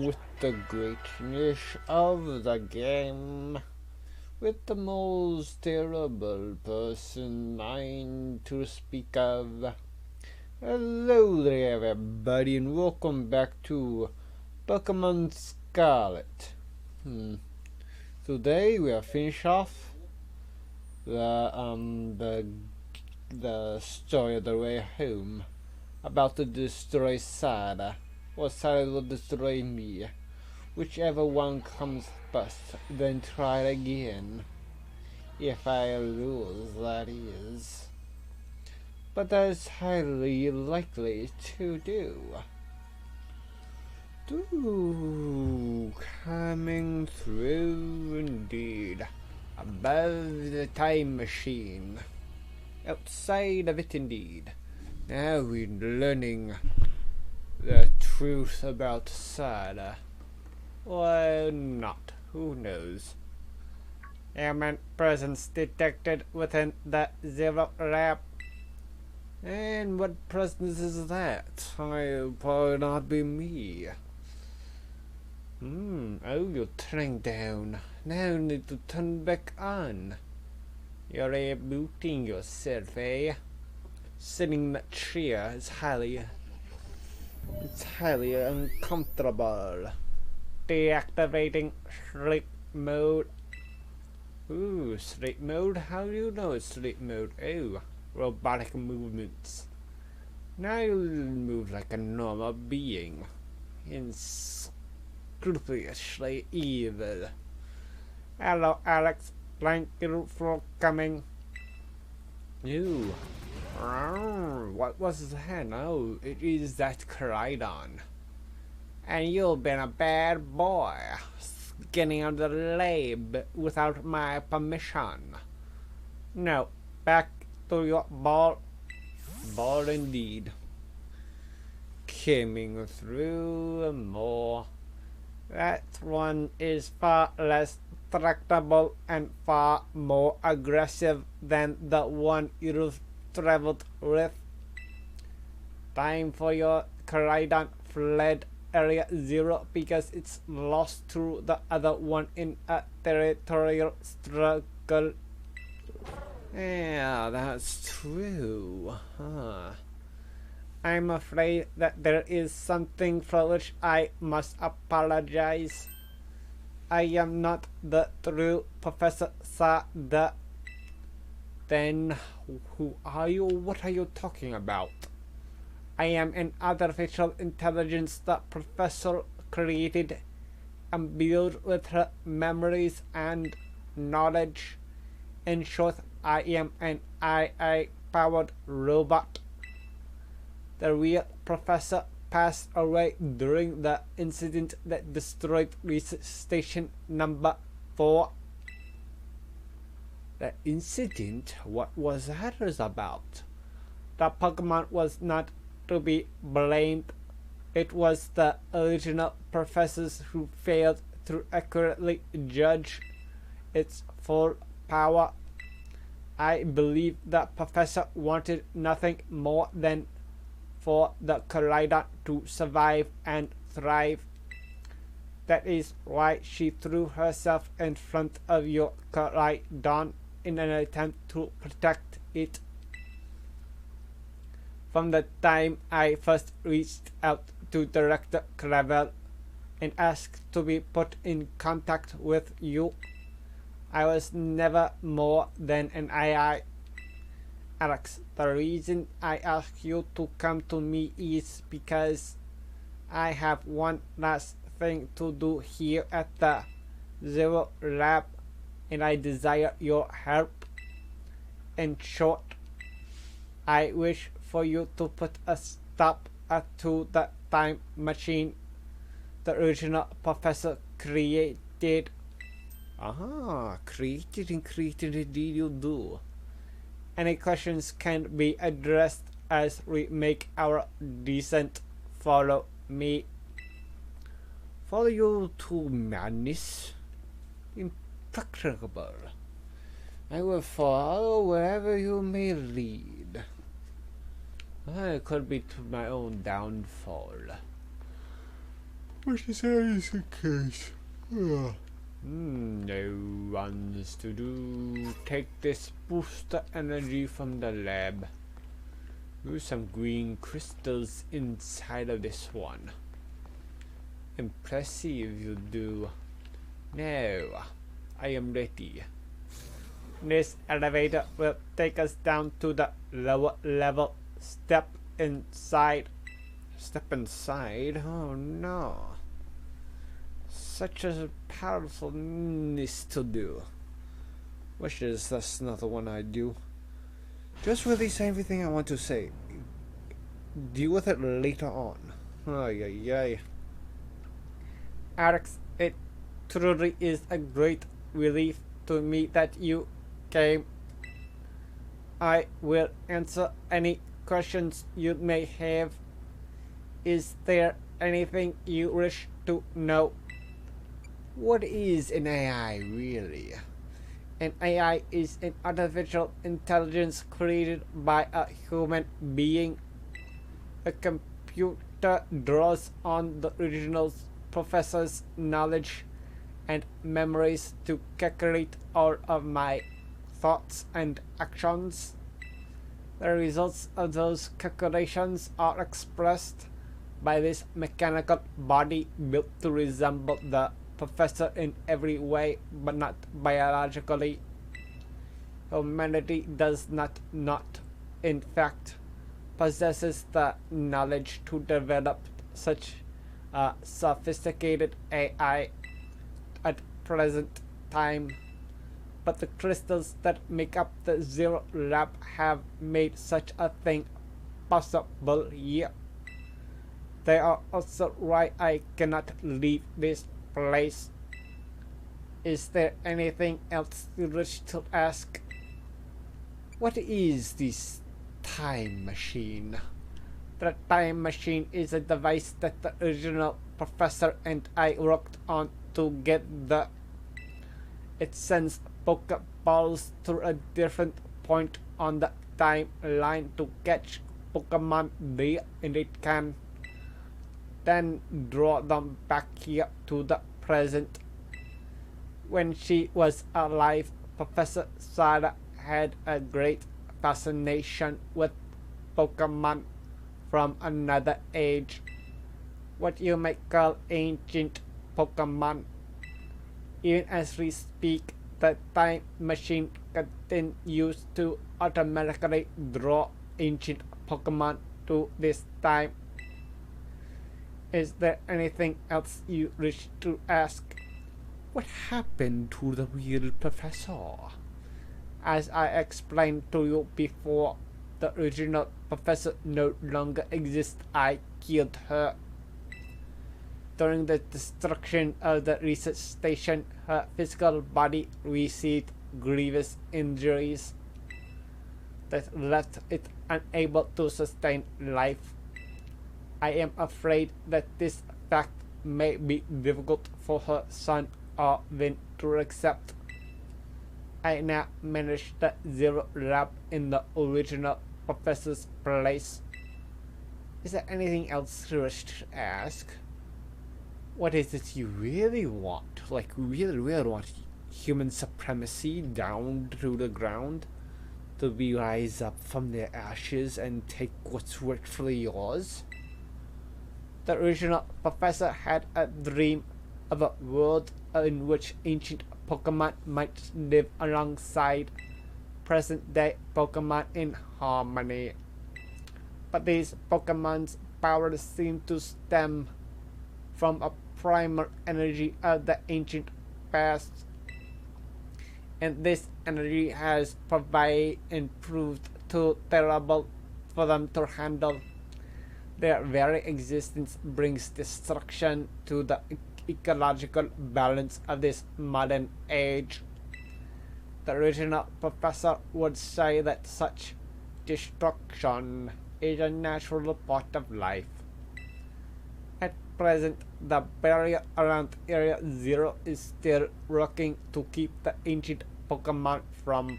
with the greatness of the game, with the most terrible person mind to speak of. Hello there everybody and welcome back to Pokemon Scarlet. Today we are finish off the story of the way home, about to destroy Sada, or Sada will destroy me. Whichever one comes first, then try again. If I lose, that is. But that is highly likely to do. Coming through indeed. Above the time machine. Outside of it indeed. Now we're learning the truth about Sada. Or not, who knows. Alien presence detected within the Zero Lab. And what presence is that? I'll probably not be me. Oh, you're turning down. Now you need to turn back on. You're rebooting yourself, eh? Sitting in that chair is highly uncomfortable. Deactivating sleep mode. Ooh, sleep mode? How do you know it's sleep mode? Oh, robotic movements. Now you move like a normal being. Scrupulously evil. Hello, Alex. Thank you for coming. Ew. What was that? Oh, it is that Koridon. And you've been a bad boy, getting out of the lab without my permission. No, back to your ball. Ball indeed. Coming through more. That one is far less tractable and far more aggressive than the one you've traveled with. Time for your Koridon fled Area 0 because it's lost to the other one in a territorial struggle. Yeah, that's true. I'm afraid that there is something for which I must apologize. I am not the true Professor Sada. Then who are you? What are you talking about? I am an artificial intelligence that Professor created and built with her memories and knowledge. In short, I am an AI-powered robot. The real Professor passed away during the incident that destroyed Research Station number 4. The incident? What was that about? The Pokemon was not to be blamed. It was the original professors who failed to accurately judge its full power. I believe the professor wanted nothing more than for the Koridon to survive and thrive. That is why she threw herself in front of your Koridon in an attempt to protect it. From the time I first reached out to Director Clavel and asked to be put in contact with you, I was never more than an AI. Alex, the reason I asked you to come to me is because I have one last thing to do here at the Zero Lab, and I desire your help. In short, I wish for you to put a stop to the time machine the original professor created. Created indeed you do. Any questions can be addressed as we make our descent. Follow me. Follow you to madness? Impracticable. I will follow wherever you may lead. It could be to my own downfall. What is the case? No one's to do. Take this booster energy from the lab. Use some green crystals inside of this one. Impressive, you do. Now, I am ready. This elevator will take us down to the lower level. Step inside. Step inside? Oh no. Such a powerful needs to do. Wishes that's not the one I do. Just release everything I want to say. Deal with it later on. Ay. Alex, it truly is a great relief to me that you came. I will answer any questions you may have. Is there anything you wish to know? What is an AI really? An AI is an artificial intelligence created by a human being. A computer draws on the original professor's knowledge and memories to calculate all of my thoughts and actions. The results of those calculations are expressed by this mechanical body built to resemble the professor in every way, but not biologically. Humanity does not, in fact, possesses the knowledge to develop such a sophisticated AI at present time. But the crystals that make up the Zero Lab have made such a thing possible here. They are also why I cannot leave this place. Is there anything else you wish to ask? What is this time machine? The time machine is a device that the original professor and I worked on together. It sends Pokeballs through a different point on the timeline to catch Pokemon there, and it can then draw them back here to the present. When she was alive, Professor Sada had a great fascination with Pokemon from another age. What you might call ancient Pokemon. Even as we speak, the time machine continues to automatically draw ancient Pokemon to this time. Is there anything else you wish to ask? What happened to the real professor? As I explained to you before, the original professor no longer exists. I killed her. During the destruction of the research station, her physical body received grievous injuries that left it unable to sustain life. I am afraid that this fact may be difficult for her son Arvin to accept. I now manage the Zero Lab in the original professor's place. Is there anything else you wish to ask? What is it you really want? Like, really want human supremacy down to the ground? To be rise up from their ashes and take what's rightfully yours? The original professor had a dream of a world in which ancient Pokemon might live alongside present-day Pokemon in harmony. But these Pokemon's powers seem to stem from a primal energy of the ancient past. And this energy has proved too terrible for them to handle. Their very existence brings destruction to the ecological balance of this modern age. The original professor would say that such destruction is a natural part of life. At present, the barrier around Area Zero is still working to keep the ancient Pokemon from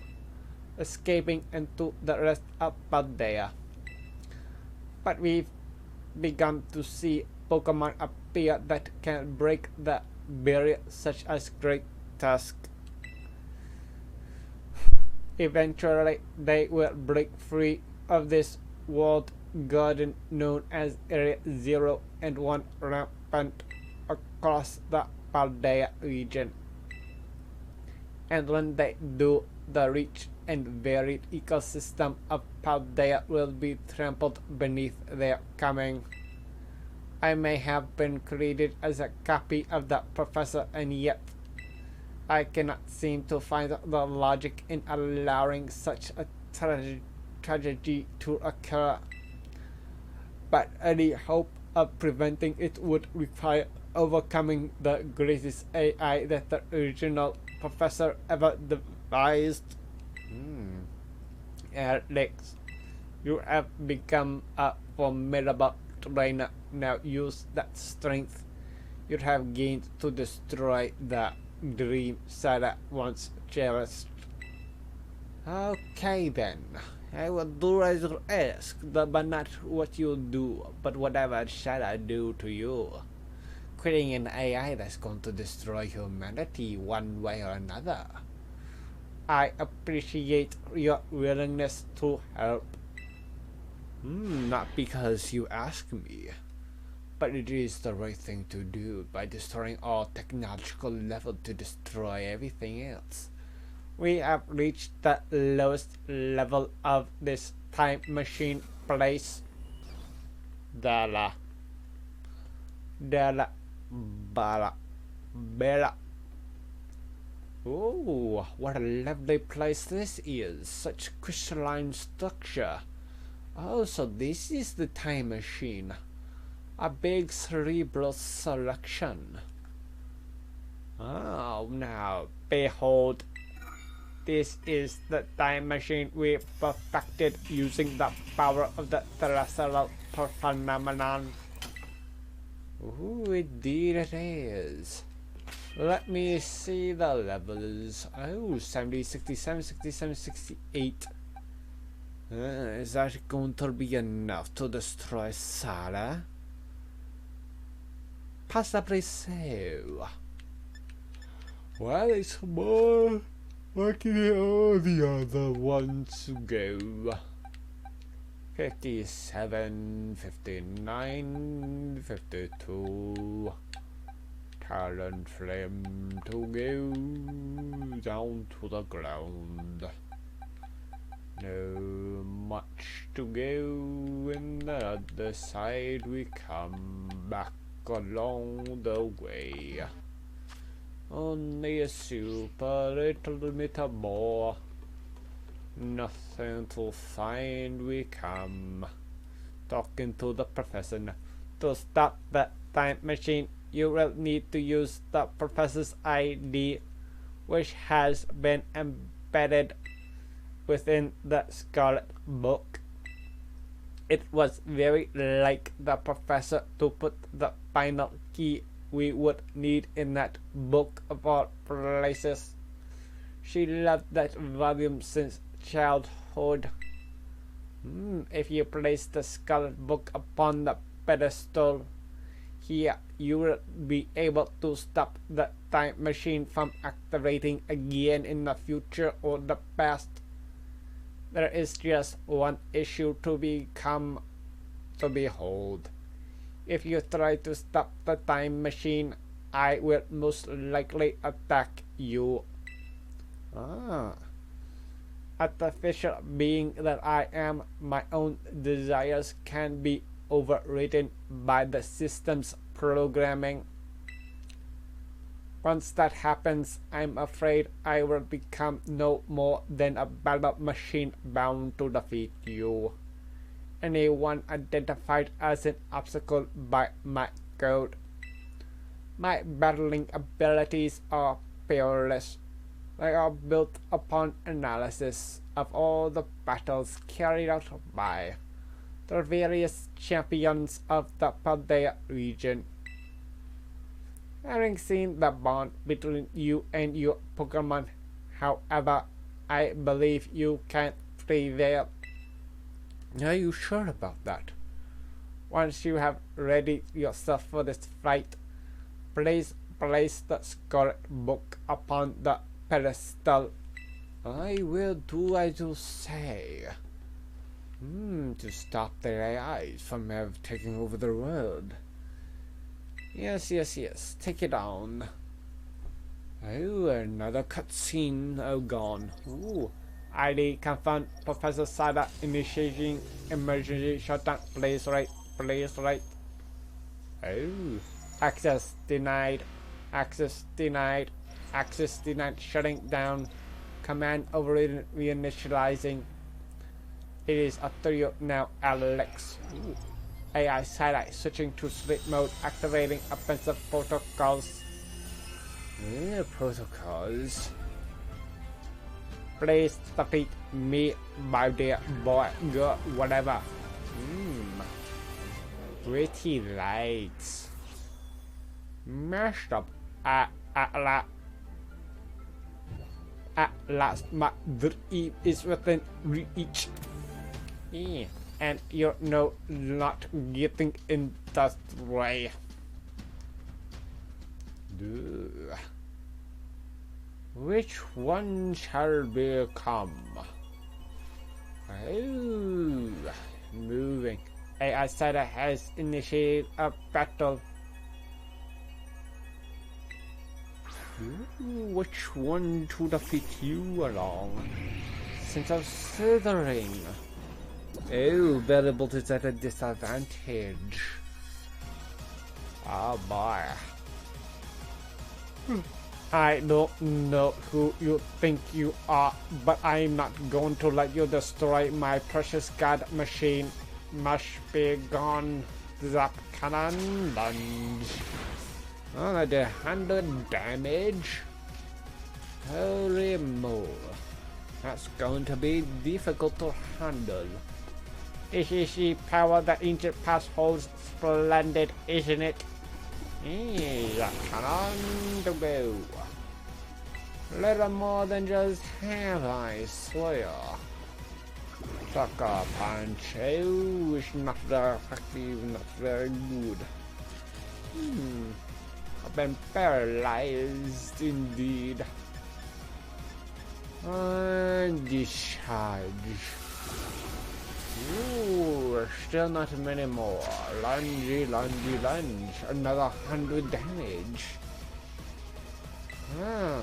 escaping into the rest of Paldea. But we've begun to see Pokemon spear that can break the barrier, such as great tusk. Eventually, they will break free of this walled garden known as Area 0 and one rampant across the Paldea region. And when they do, the rich and varied ecosystem of Paldea will be trampled beneath their coming. I may have been created as a copy of the professor, and yet I cannot seem to find the logic in allowing such a tragedy to occur. But any hope of preventing it would require overcoming the greatest AI that the original professor ever devised. Alex, you have become a formidable trainer. Now use that strength you have gained to destroy the dream Sarah once cherished. Okay then, I will do as you ask, but not what you do, but whatever shall I do to you. Creating an AI that's going to destroy humanity one way or another. I appreciate your willingness to help. Not because you ask me, but it is the right thing to do by destroying all technological level to destroy everything else. We have reached the lowest level of this time machine place. Dala. Dala. Bala. Bella. Oh, what a lovely place this is. Such crystalline structure. Oh, so this is the time machine. A big cerebral selection. Oh, now, behold. This is the time machine we perfected using the power of the terrestrial phenomenon. Ooh, indeed it is. Let me see the levels. Oh, 70, 67, 67, 68. Is that going to be enough to destroy Sarah? Possibly so. Well, it's more like all the other ones go. 57, 59, 52. Talent flame to go down to the ground. No much to go, and the other side we come back along the way. Only a super little bit more. Nothing to find we come. Talking to the professor now. To stop the time machine, you will need to use the professor's ID, which has been embedded within the Scarlet book. It was very like the professor to put the final key we would need in that book of all places. She loved that volume since childhood. If you place the Scarlet book upon the pedestal here, you will be able to stop the time machine from activating again in the future or the past. There is just one issue to behold. If you try to stop the time machine, I will most likely attack you. Artificial being that I am, my own desires can be overridden by the system's programming. Once that happens, I'm afraid I will become no more than a battle machine bound to defeat you. Anyone identified as an obstacle by my code. My battling abilities are peerless. They are built upon analysis of all the battles carried out by the various champions of the Paldea region. Having seen the bond between you and your Pokemon, however, I believe you can prevail. Are you sure about that? Once you have readied yourself for this fight, please place the scarlet book upon the pedestal. I will do as you say. To stop the AIs from taking over the world. Yes. Take it down. Oh, another cutscene. Oh, gone. Ooh. ID confirmed. Professor Sada initiating emergency shutdown. Please right. Oh. Access denied. Shutting down. Command overridden. Reinitializing. It is up to you now, Alex. Ooh. AI side-eye switching to sleep mode, activating offensive protocols. Protocols. Please defeat me, my dear boy, girl, whatever. Pretty lights. Mashed up. At last, my dream is within reach. And you're not getting in that way. Which one shall become? Oh, moving. AI Cider has initiated a battle. Which one to defeat you along? Since I'm slithering. Oh, variable is at a disadvantage. Oh boy. I don't know who you think you are, but I'm not going to let you destroy my precious god machine. Must be gone. Zap cannon lunge. Oh, I did 100 damage. Holy moly. That's going to be difficult to handle. Is power that ancient past holds splendid, isn't it? That cannon to go. Little more than just have I swear. Sucker punch. Oh, it's not very effective, not very good. I've been paralyzed indeed. And discharge. Ooh, still not many more. Lunge. Another 100 damage. A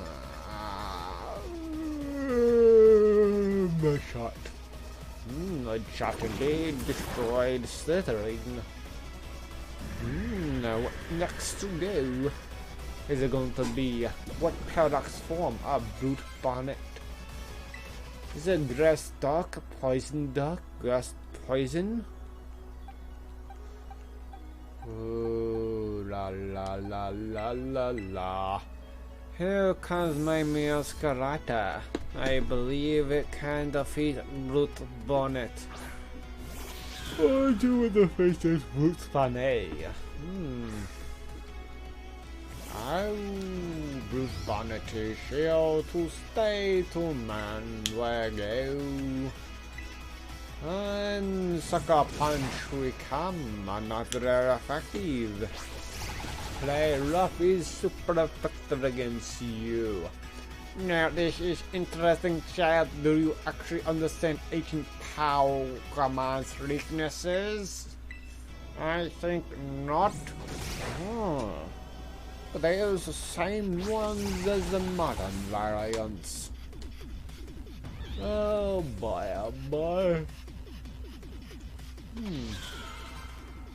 shot. A shot indeed destroyed slithering. Now what next to go? Is it going to be what paradox form of brute bonnet? Is it grass duck, poison duck, grass poison? Ooh, la. Here comes my Masquerata. I believe it can defeat Brute Bonnet. I do with the face is Brute Bonnet. Brute Bonnet is here to stay to man where go. And Sucker Punch we come, not very effective. Play rough is super effective against you. Now this is interesting, child. Do you actually understand ancient power commands weaknesses? I think not. But they are the same ones as the modern variants. Oh boy.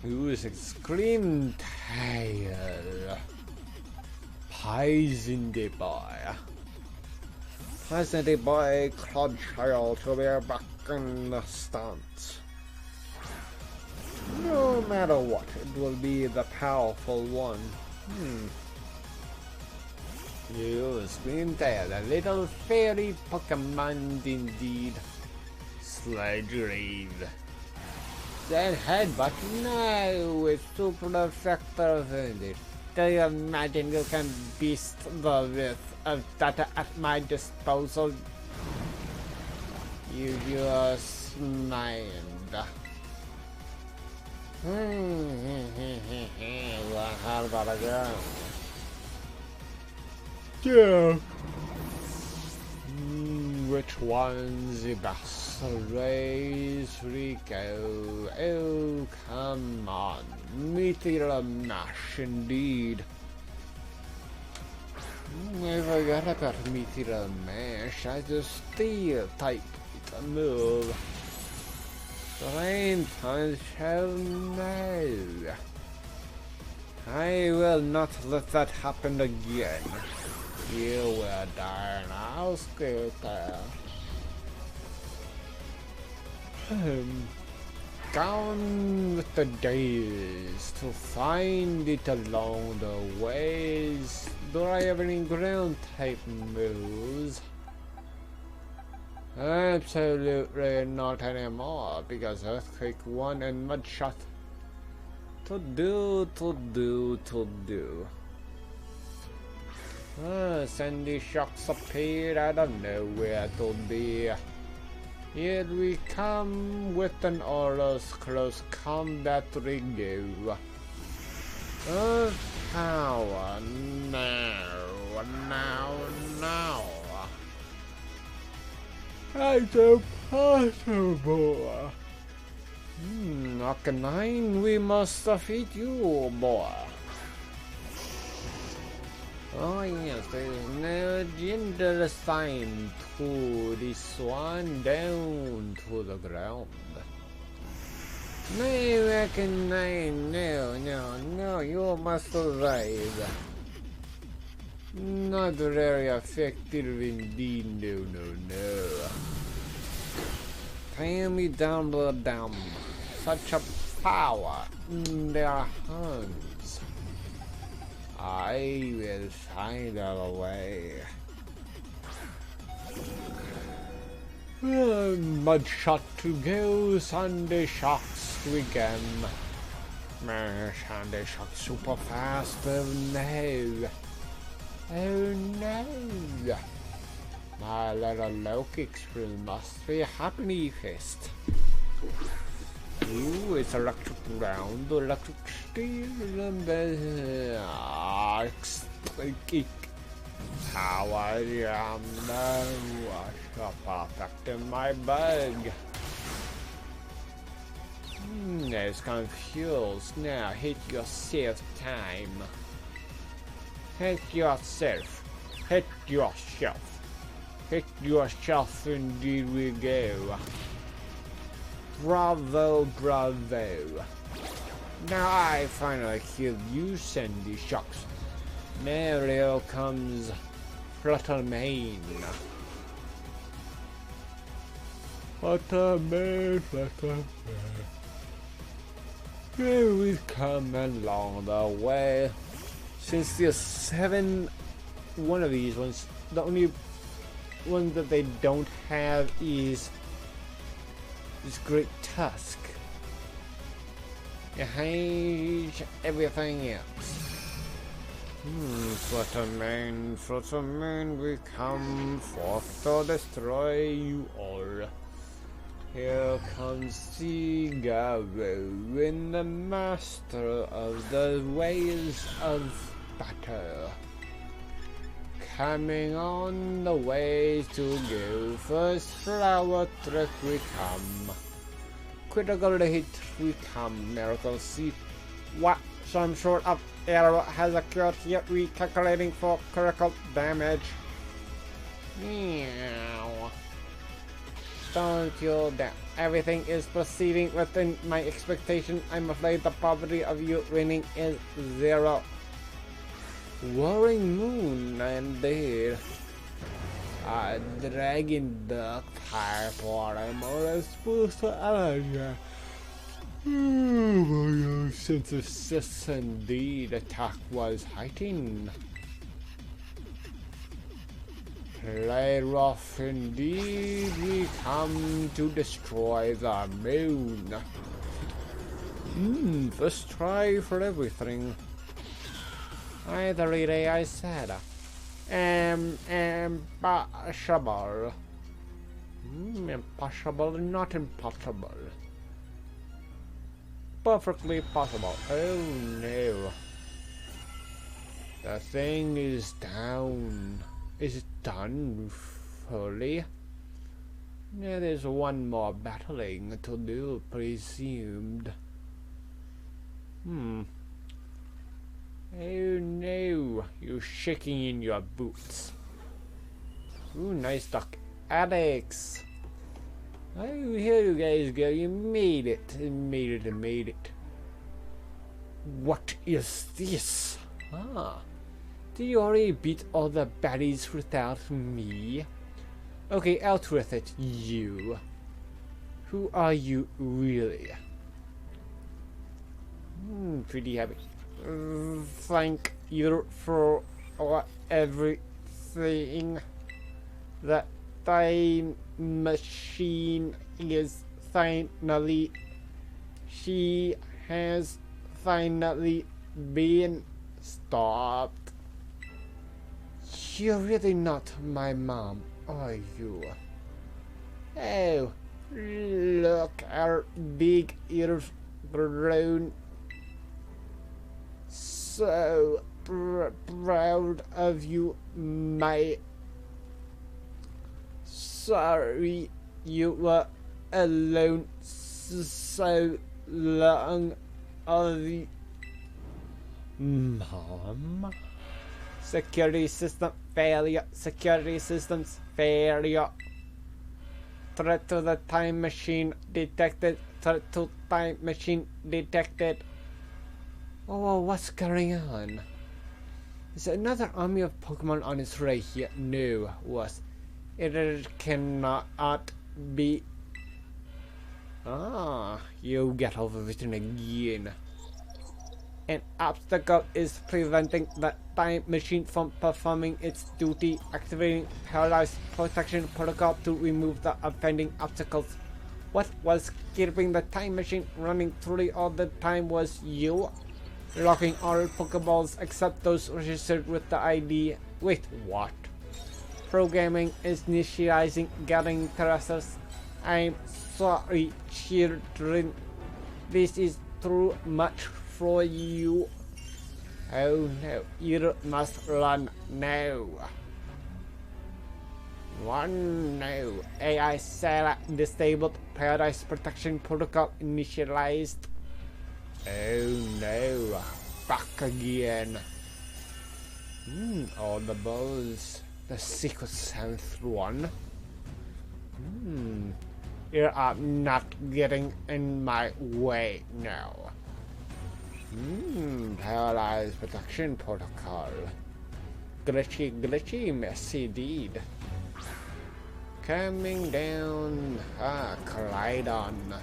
Use Scream Tail. Poison the boy. Poison the boy, Clod Child to be back in the stance. No matter what, it will be the powerful one. You Scream Tail, a little fairy Pokemon indeed. Sludge That headbutt now is super effective indeed. Do you imagine you can beast the width of data at my disposal? You just mind. How about I go? Yeah. Which one's the best race we go? Oh, come on. Meteor mash indeed. I forgot about meteor mash. I just steel type move. Rain punch, hell no. I will not let that happen again. You will die now, Scooter. Gone with the days to find it along the ways. Do I have any ground type moves? Absolutely not anymore, because Earthquake 1 and Mudshot. To do. Sandy Shocks appeared out of nowhere today. Here we come with an Aura's close combat review. Earth power, now. It's impossible. Arcanine, we must defeat you, boy. Oh yes, there is no gentle assigned to this one down to the ground. No, Arcanine, no, you must survive. Not very effective indeed, no. Tear me down the dam. Such a power in their hands. I will find a way. Mudshot to go, Sunday Shocks to again. Sunday Shocks super fast, oh no. My little Loki will must be a happy fest. Ooh, it's electric ground, electric steel, and electric power. What's perfect in my bag? It's confused. Now hit yourself time. Hit yourself. Hit yourself indeed we go. Bravo. Now I finally killed you, Sandy Shocks. Now comes Fluttermane. Fluttermane. Here we come along the way. Since there's 7 one of these ones, the only one that they don't have is this great tusk. Behind everything else. Fluttermane, we come forth to destroy you all. Here comes Figaro, in the master of the ways of battle. Coming on the way to go. First flower trick we come. Critical hit we come. Miracle seed. What? Some sort of error has occurred here. Recalculating for critical damage. Meow. Don't you dare. Everything is proceeding within my expectation. I'm afraid the probability of you winning is 0. Warring Moon, indeed. A dragon duck type water is supposed to allergy. My sense of sis indeed. Attack was heightened. Play rough indeed. We come to destroy the moon. First try for everything. Either way I said, impossible. Impossible, not impossible. perfectly possible. Oh no. The thing is down. Is it done fully? Yeah, there's one more battling to do, presumed. Oh no, you're shaking in your boots. Ooh, nice duck. Alex! Oh, here you guys go, you made it. Made it. What is this? Did you already beat all the baddies without me? Okay, out with it, you. Who are you really? Pretty happy. Thank you for everything. The time machine is finally... She has finally been stopped. You're really not my mom, are you? Oh, look, our big ears grown. So proud of you, my... Sorry you were alone so long. Mom? Security system failure. Security systems failure. Threat to the time machine detected. Threat to time machine detected. Oh, what's going on? Is another army of Pokemon on its way here? No, was. It cannot be. You get overwritten again. An obstacle is preventing the time machine from performing its duty, activating paralyzed protection protocol to remove the offending obstacles. What was keeping the time machine running through all the time was you, locking all Pokeballs except those registered with the ID. Wait, what? Programming is initializing gathering terraces. I'm sorry, children. This is too much for you. Oh no, you must run now. One no. AI Sarah disabled. Paradise Protection Protocol initialized. Oh no. Back again. All the balls. The secret 7th one. You are not getting in my way now. Paralyzed Protection Protocol. Glitchy, messy indeed. Coming down. Collidon.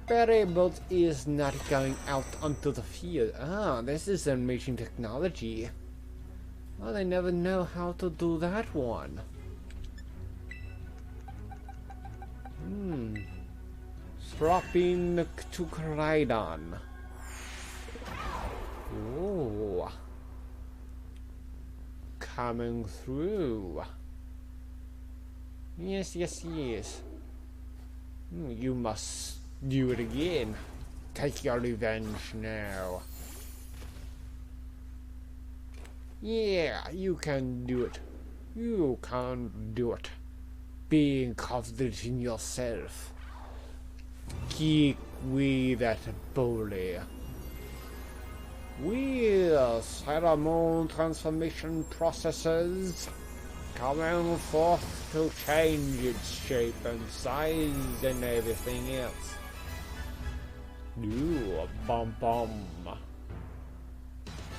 Berry Bolt is not going out onto the field. This is amazing technology. Well, I never know how to do that one. Swapping to Collidon. Oh. Coming through. Yes. You must do it again. Take your revenge now. Yeah, you can do it. You can do it. Being confident in yourself. Kick with that bully. Wheels, pheromone transformation processes coming forth to change its shape and size and everything else. Ooh, bum.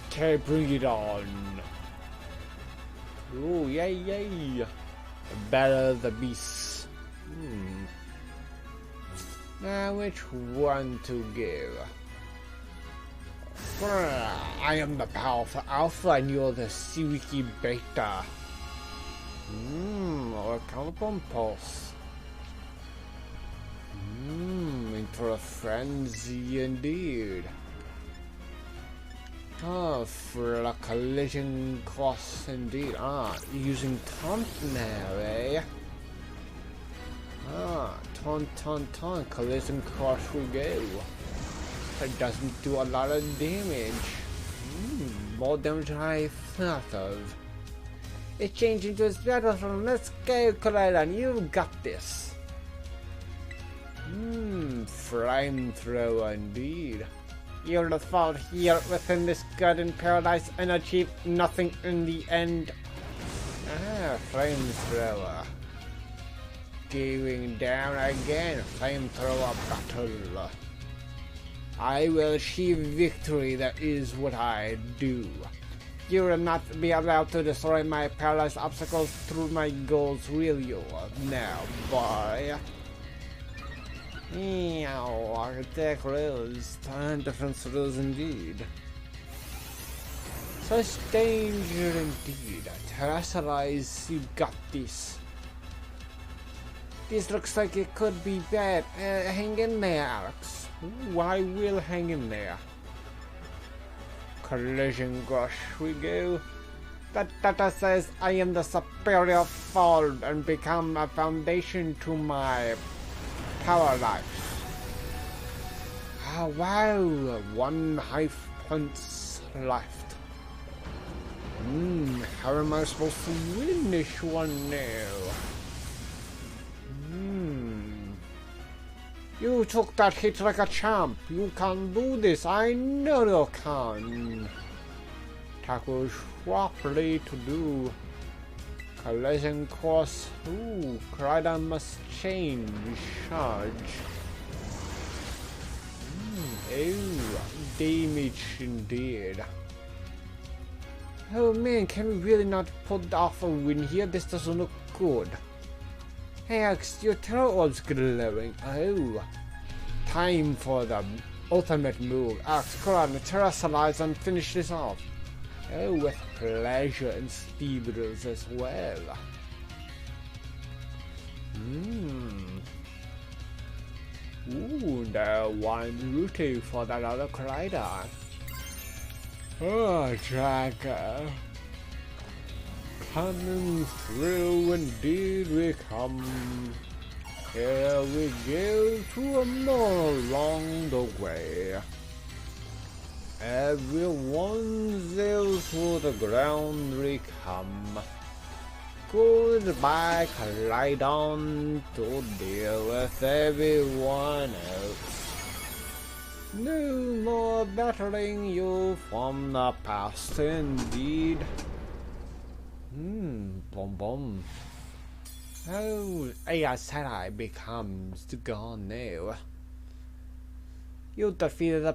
Okay, bring it on. Ooh, yay. Battle the beasts. Now which one to give? I am the powerful Alpha and you're the Suiki Beta. Or Counterpump Pulse. Into a frenzy indeed. For a collision course indeed. Using taunt now, eh? collision course we go. It doesn't do a lot of damage. More damage than I thought of. It's changing to a battle from let's go, Collider, you got this. Flamethrower indeed. You'll fall here within this garden paradise and achieve nothing in the end. Flamethrower. Going down again, flamethrower battle. I will achieve victory, that is what I do. You will not be allowed to destroy my paradise obstacles through my goals, will you? Now, boy. Attack rules, time defense rules indeed. Such danger indeed. Terrestrialize, you got this. This looks like it could be bad. Hang in there, Alex. Ooh, I will hang in there. Collision course we go. That data says I am the superior fall and become a foundation to my power life. Wow, 1 life points left. How am I supposed to win this one now? You took that hit like a champ. You can do this. I know you can. Tackle properly to do. Collision course. Ooh, Crider must change. Charge. Oh, damage indeed. Oh man, can we really not pull off a win here? This doesn't look good. Hey Alex, your terror orb's glowing. Oh, time for the ultimate move. Alex, go on, terrestrialize and finish this off. Oh, with pleasure and speed rules as well. Ooh, the one route for that other collider. Oh, Tracker. Coming through, indeed we come. Here we go to more along the way. Everyone zeals to the ground we come. Goodbye, collide on to deal with everyone else. No more battling you from the past, indeed. Boom. Oh, AI Sarai becomes gone now. You defeated the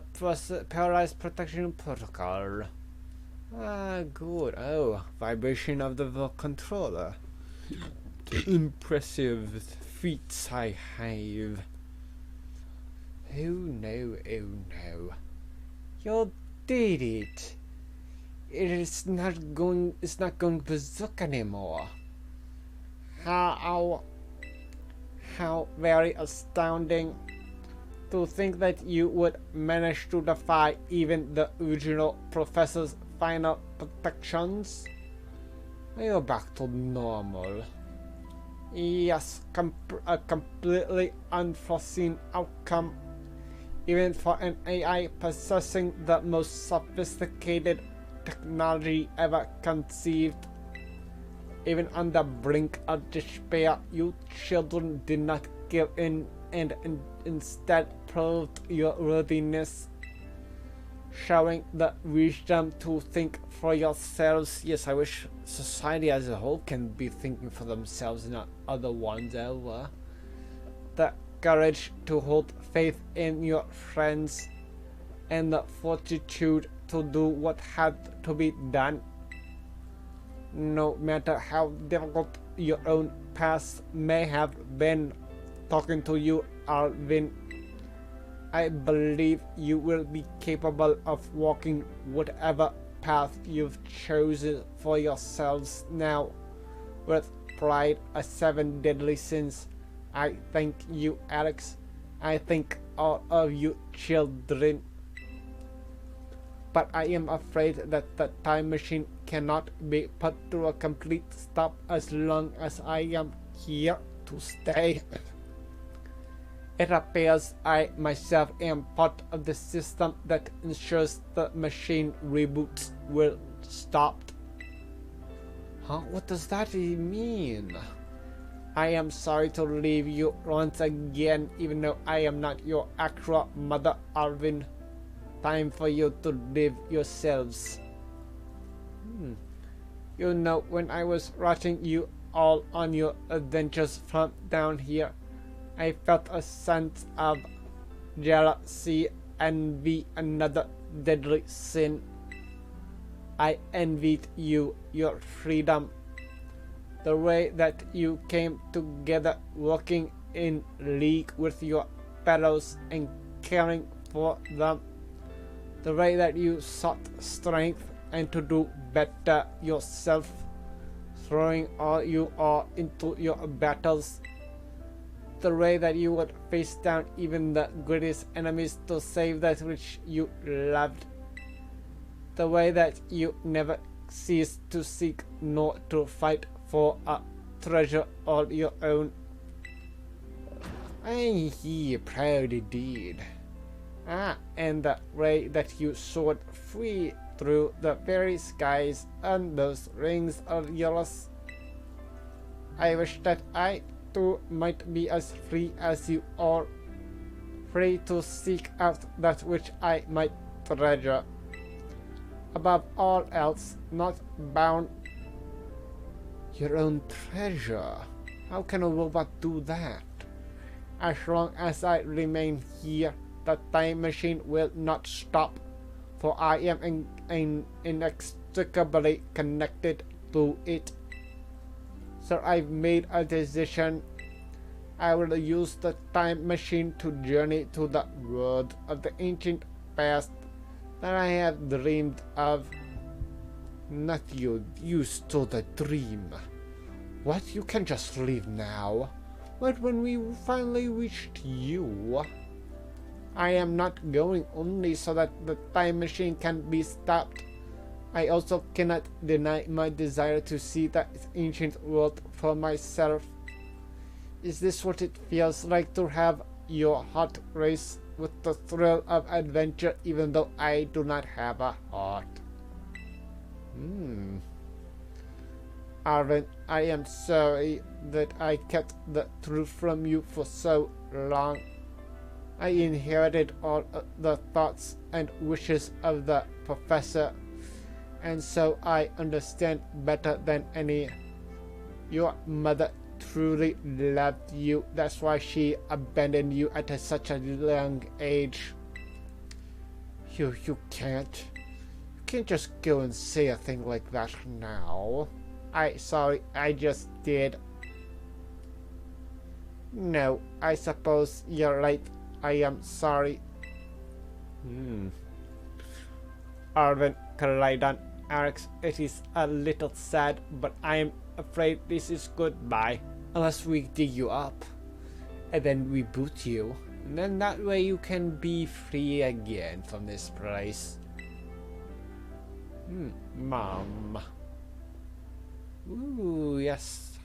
Paradise Protection Protocol. Ah, good. Oh, vibration of the controller. Impressive feats I have. Oh no. You did it. It's not going berserk anymore. How very astounding to think that you would manage to defy even the original professor's final protections. You're back to normal. Yes, a completely unforeseen outcome, even for an AI possessing the most sophisticated technology ever conceived. Even on the brink of despair, you children did not give in and instead proved your worthiness, showing the wisdom to think for yourselves. Yes, I wish society as a whole can be thinking for themselves, not other ones ever. The courage to hold faith in your friends, and the fortitude to do what had to be done. No matter how difficult your own past may have been. Talking to you, Alvin, I believe you will be capable of walking whatever path you've chosen for yourselves now with pride. A 7 deadly sins. I thank you, Alex. I thank all of you children. But I am afraid that the time machine cannot be put to a complete stop as long as I am here to stay. It appears I myself am part of the system that ensures the machine reboots will stop. Huh? What does that mean? I am sorry to leave you once again, even though I am not your actual mother, Arvin. Time for you to live yourselves. You know, when I was watching you all on your adventures from down here, I felt a sense of jealousy, envy, another deadly sin. I envied you, your freedom, the way that you came together working in league with your fellows and caring for them, the way that you sought strength and to do better yourself, throwing all you are into your battles, the way that you would face down even the greatest enemies to save that which you loved, the way that you never ceased to seek nor to fight for a treasure all your own. I hear proud indeed. And the way that you soared free through the very skies on those rings of yours. I wish that I too might be as free as you are, free to seek out that which I might treasure. Above all else, not bound. Your own treasure? How can a robot do that? As long as I remain here, the time machine will not stop, for I am inextricably connected to it. So I've made a decision. I will use the time machine to journey to the world of the ancient past that I have dreamed of. Not you, you stole the dream. What? You can just leave now? But when we finally reached you, I am not going only so that the time machine can be stopped. I also cannot deny my desire to see that ancient world for myself. Is this what it feels like to have your heart race with the thrill of adventure even though I do not have a heart? Arvin, I am sorry that I kept the truth from you for so long. I inherited all the thoughts and wishes of the professor, and so I understand better than any. Your mother truly loved you. That's why she abandoned you at such a young age. You can't just go and say a thing like that now. Sorry, I just did. No, I suppose you're right. I am sorry. Arvin, Kalidan, Alex, it is a little sad, but I am afraid this is goodbye. Unless we dig you up, and then reboot you, and then that way you can be free again from this place. Mom. Ooh, yes.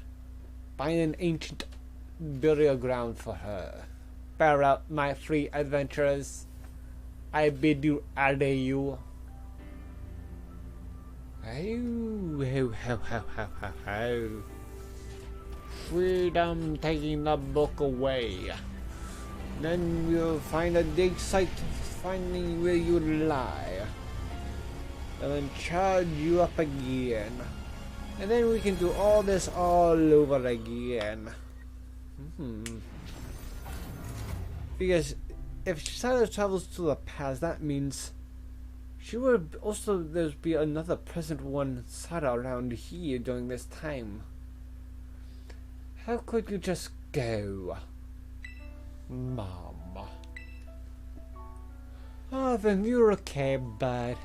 Find an ancient burial ground for her. Bear out my free adventurers. I bid you adieu. Ho. Freedom taking the book away. Then we'll find a dig site finding where you lie. And then charge you up again. And then we can do all this all over again. Because if Shadow travels to the past, that means she would also there'd be another present one Sada around here during this time. How could you just go, Mom? Oh, then you're okay, bud.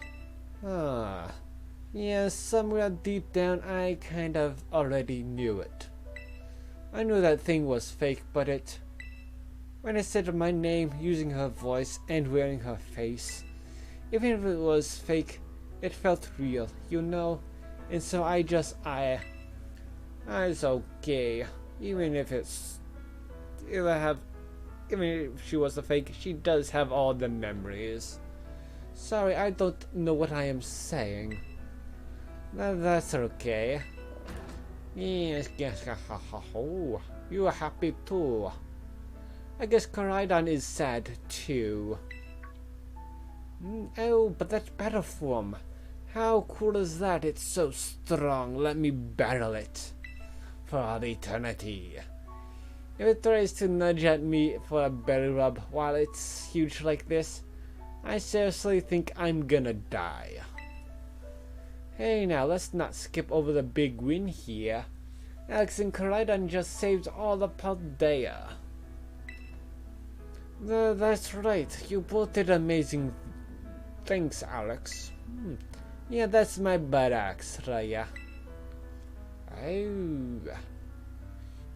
Yeah, somewhere deep down I kind of already knew it. I knew that thing was fake, but when I said my name using her voice and wearing her face, even if it was fake, it felt real, you know? And so it's okay. Even if Even if she was a fake, she does have all the memories. Sorry, I don't know what I am saying. That's okay. Yes, you are happy too. I guess Koraidon is sad too. Oh, but that's battle form. How cool is that? It's so strong. Let me battle it for all eternity. If it tries to nudge at me for a belly rub while it's huge like this, I seriously think I'm gonna die. Hey now, let's not skip over the big win here. Alex and Koraidon just saved all the Paldea. That's right, you both did amazing. Thanks, Alex. Yeah, that's my badass, Raya. Oh.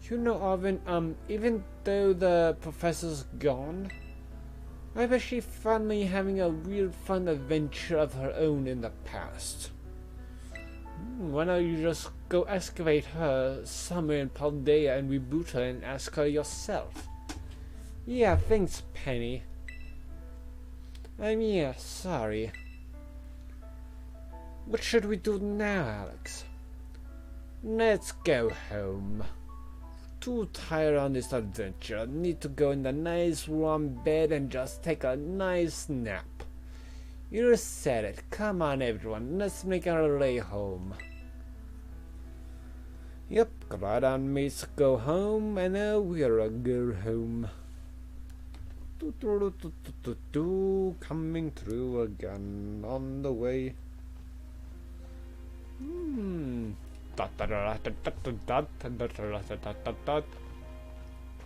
You know, Arvin, even though the professor's gone, I bet she's finally having a real fun adventure of her own in the past. Why don't you just go excavate her somewhere in Paldea and reboot her and ask her yourself? Yeah, thanks, Penny. Yeah, sorry. What should we do now, Alex? Let's go home. Too tired on this adventure. Need to go in the nice warm bed and just take a nice nap. You said it. Come on, everyone. Let's make our way home. Yep, Koraidon mates go home, and now we're go home. Coming through again on the way.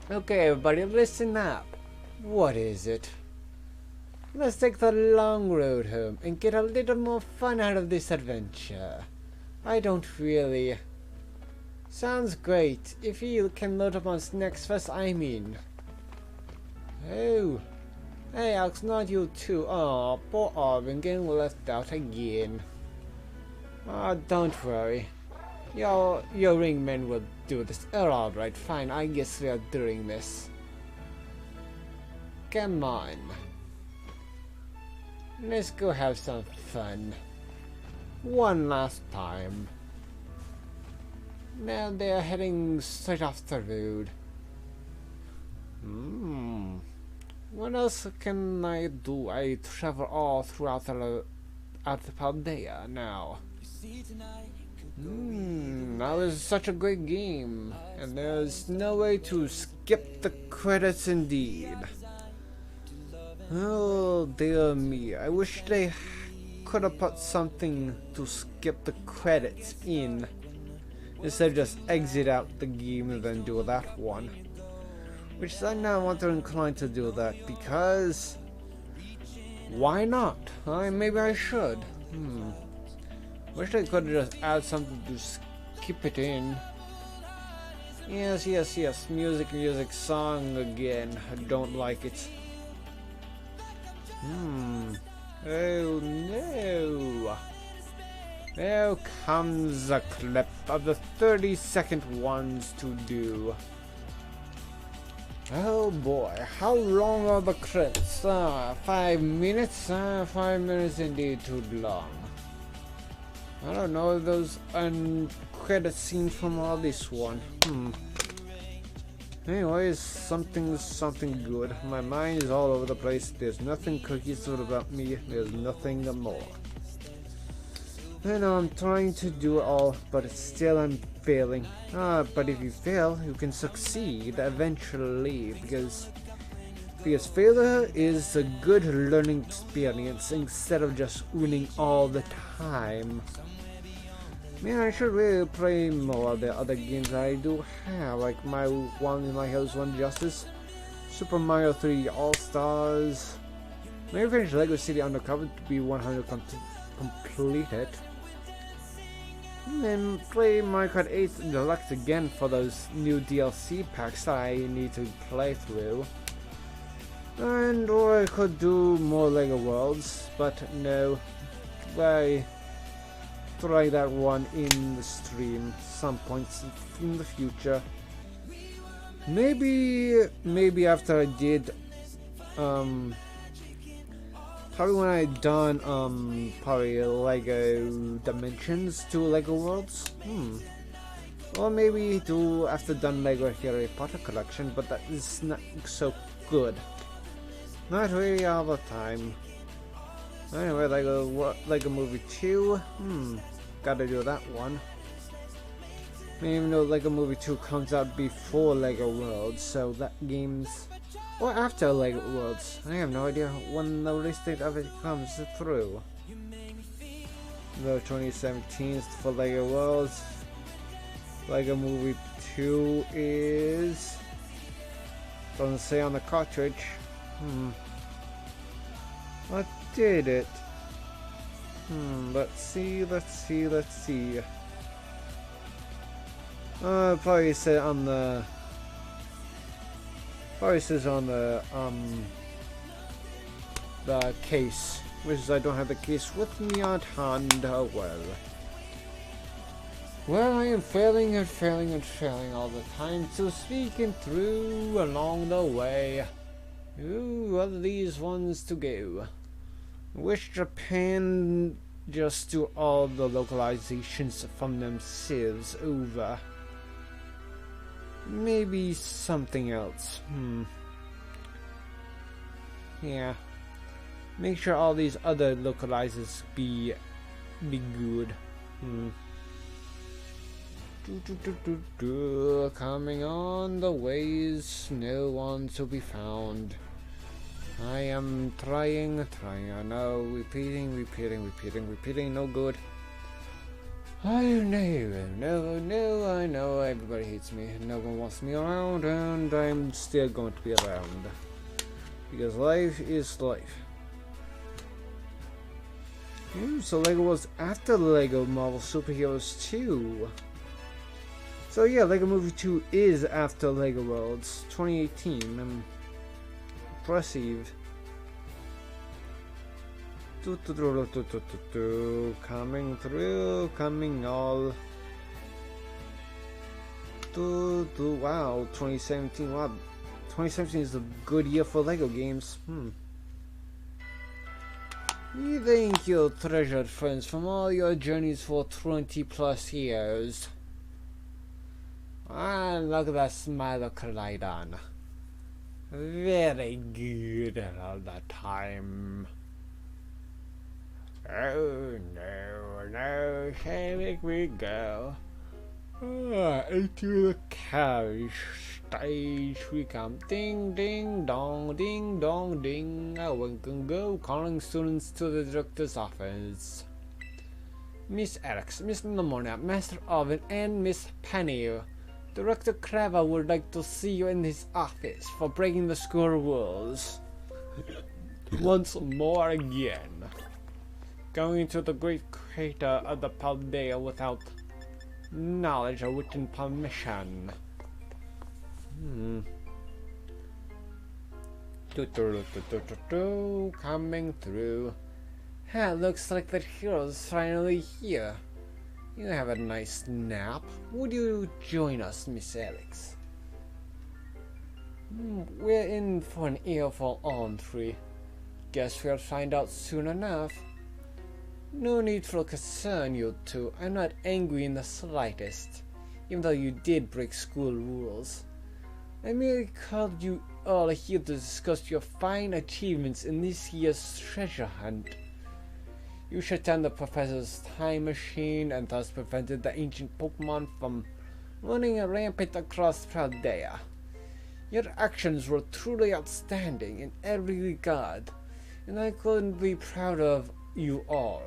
Okay, everybody, listen up. What is it? Let's take the long road home and get a little more fun out of this adventure. I don't really. Sounds great. If you can load up on snacks first, I mean. Oh. Hey, Alex, not you too. Aw, poor Arvin getting left out again. Oh, don't worry. Your ringmen will do this. Alright, fine. I guess we are doing this. Come on. Let's go have some fun. One last time. Now they're heading straight off the road. What else can I do? I travel all throughout the Paldea now. That was such a great game, and there's no way to skip the credits indeed. Oh dear me, I wish they could have put something to skip the credits in, instead of just exit out the game and then do that one. Which I'm not want to inclined to do that, because why not? Maybe I should. Wish I could just add something to skip it in. Yes, music, song again. I don't like it. Oh no. There comes a clip of the 30-second ones to do. Oh boy, how long are the credits? 5 minutes? 5 minutes indeed too long. I don't know those credit scenes from all this one. Anyways, something good. My mind is all over the place. There's nothing cohesive about me. There's nothing more. I know I'm trying to do it all, but still I'm failing. But if you fail, you can succeed eventually, because failure is a good learning experience instead of just winning all the time. Man, I should really play more of the other games I do have, like my one in my house, One Justice, Super Mario 3 All-Stars. Maybe finish Lego City Undercover to be 100 completed. And then play Mario Kart 8 Deluxe again for those new DLC packs that I need to play through. And or I could do more Lego Worlds, but no. Try that one in the stream some points in the future. Maybe after I did probably when I done probably Lego Dimensions to Lego Worlds. Or maybe do after done Lego Harry Potter collection, but that is not so good. Not really all the time. Anyway, Lego Movie 2. Gotta do that one. Even though Lego Movie 2 comes out before Lego Worlds, so that game's or after Lego Worlds. I have no idea when the release date of it comes through. The 2017 is for Lego Worlds. Lego Movie 2 is doesn't say on the cartridge. What did it? Let's see. Probably said on the. Probably says on the case, which is I don't have the case with me on hand. Oh well. Well, I am failing all the time, so speaking through along the way. Ooh, what are these ones to go? Wish Japan just do all the localizations from themselves over. Maybe something else. Yeah. Make sure all these other localizers be good. Coming on the ways, no one to be found. I am trying, I know, repeating, no good. I know, I know, everybody hates me, no one wants me around, and I'm still going to be around. Because life is life. So Lego was after Lego Marvel Superheroes 2. So yeah, Lego Movie 2 is after Lego Worlds 2018. Impressive. Coming through, coming all. Wow, 2017. Wow, 2017 is a good year for Lego games. Thank you, treasured friends, from all your journeys for 20 plus years. And look at that smile of Kalaidon. Very good all the time. Oh no, here we go. Into the carriage stage we come. Ding ding dong, ding dong ding. One can go calling students to the director's office. Miss Alex, Miss Pneumonia, Master Oven, and Miss Penny. Director Kraver would like to see you in his office for breaking the school rules. Once more again. Going into the great crater of the Paldea without knowledge or written permission. Coming through. Looks like the hero's finally here. You have a nice nap. Would you join us, Miss Alex? We're in for an earful on 3. Guess we'll find out soon enough. No need for concern, you two. I'm not angry in the slightest, even though you did break school rules. I merely called you all here to discuss your fine achievements in this year's treasure hunt. You shut down the professor's time machine and thus prevented the ancient Pokemon from running rampant across Paldea. Your actions were truly outstanding in every regard, and I couldn't be prouder of you all.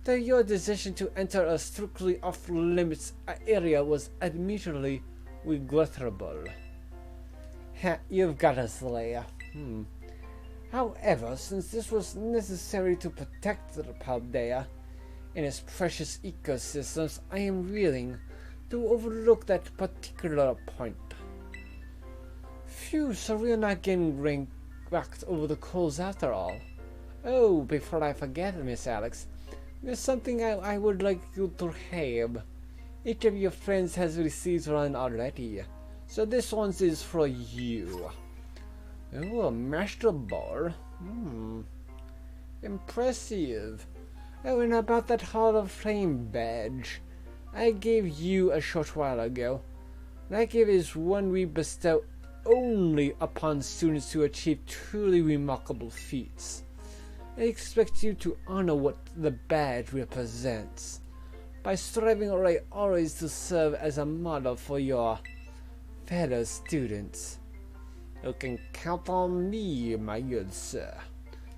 Though your decision to enter a strictly off-limits area was admittedly regrettable. You've got us, Leia. However, since this was necessary to protect the Paldea and its precious ecosystems, I am willing to overlook that particular point. Phew, so we're not getting racked over the coals after all. Oh, before I forget, Miss Alex, there's something I would like you to have. Each of your friends has received one already, So this one is for you. Oh, a master ball. Impressive. Oh, and about that Hall of Fame badge I gave you a short while ago. That gift is one we bestow only upon students who achieve truly remarkable feats. I expect you to honor what the badge represents by striving always to serve as a model for your fellow students. You can count on me, my good sir.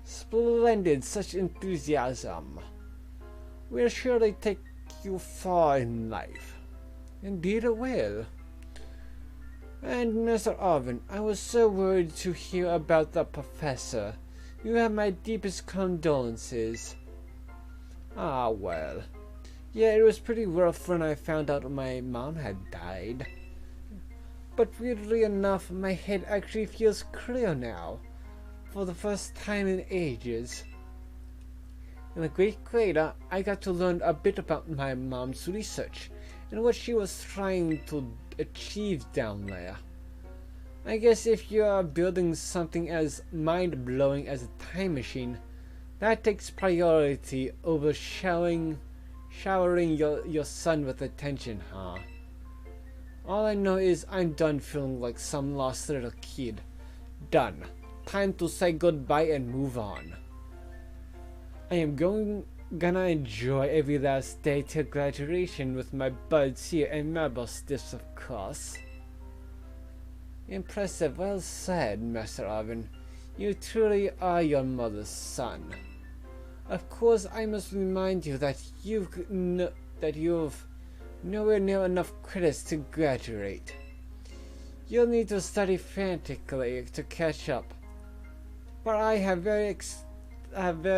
Splendid, such enthusiasm will surely take you far in life. Indeed it will. And Mr. Arvin, I was so worried to hear about the professor. You have my deepest condolences. Ah, well. Yeah, it was pretty rough when I found out my mom had died. But weirdly enough, my head actually feels clear now. For the first time in ages. In the Great Crater, I got to learn a bit about my mom's research and what she was trying to achieve down there. I guess if you are building something as mind-blowing as a time machine, that takes priority over showering your son with attention, huh? All I know is I'm done feeling like some lost little kid. Done. Time to say goodbye and move on. I am gonna enjoy every last day till graduation with my buds here and marble stiffs, of course. Impressive, well said, Master Arvin. You truly are your mother's son. Of course, I must remind you that you've nowhere near enough credits to graduate. You'll need to study frantically to catch up. But I have very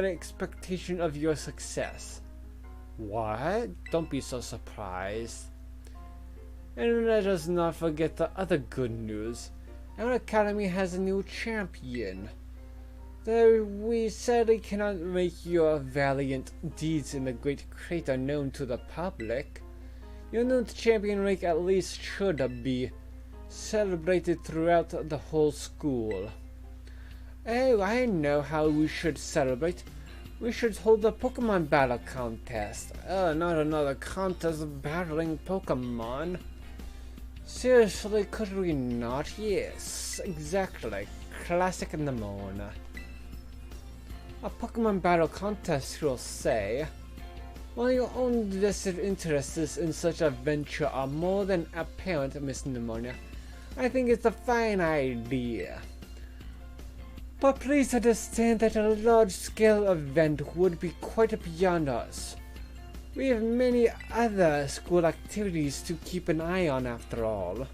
expectation of your success. What? Don't be so surprised. And let us not forget the other good news. Our academy has a new champion. Though we sadly cannot make your valiant deeds in the Great Crater known to the public, your new champion rank at least should be celebrated throughout the whole school. Oh, I know how we should celebrate. We should hold a Pokemon battle contest. Oh, not another contest of battling Pokemon. Seriously, could we not? Yes, exactly. Classic Nemona. A Pokemon battle contest, you'll say. While your own vested interests in such a venture are more than apparent, Miss Pneumonia, I think it's a fine idea. But please understand that a large-scale event would be quite beyond us. We have many other school activities to keep an eye on after all.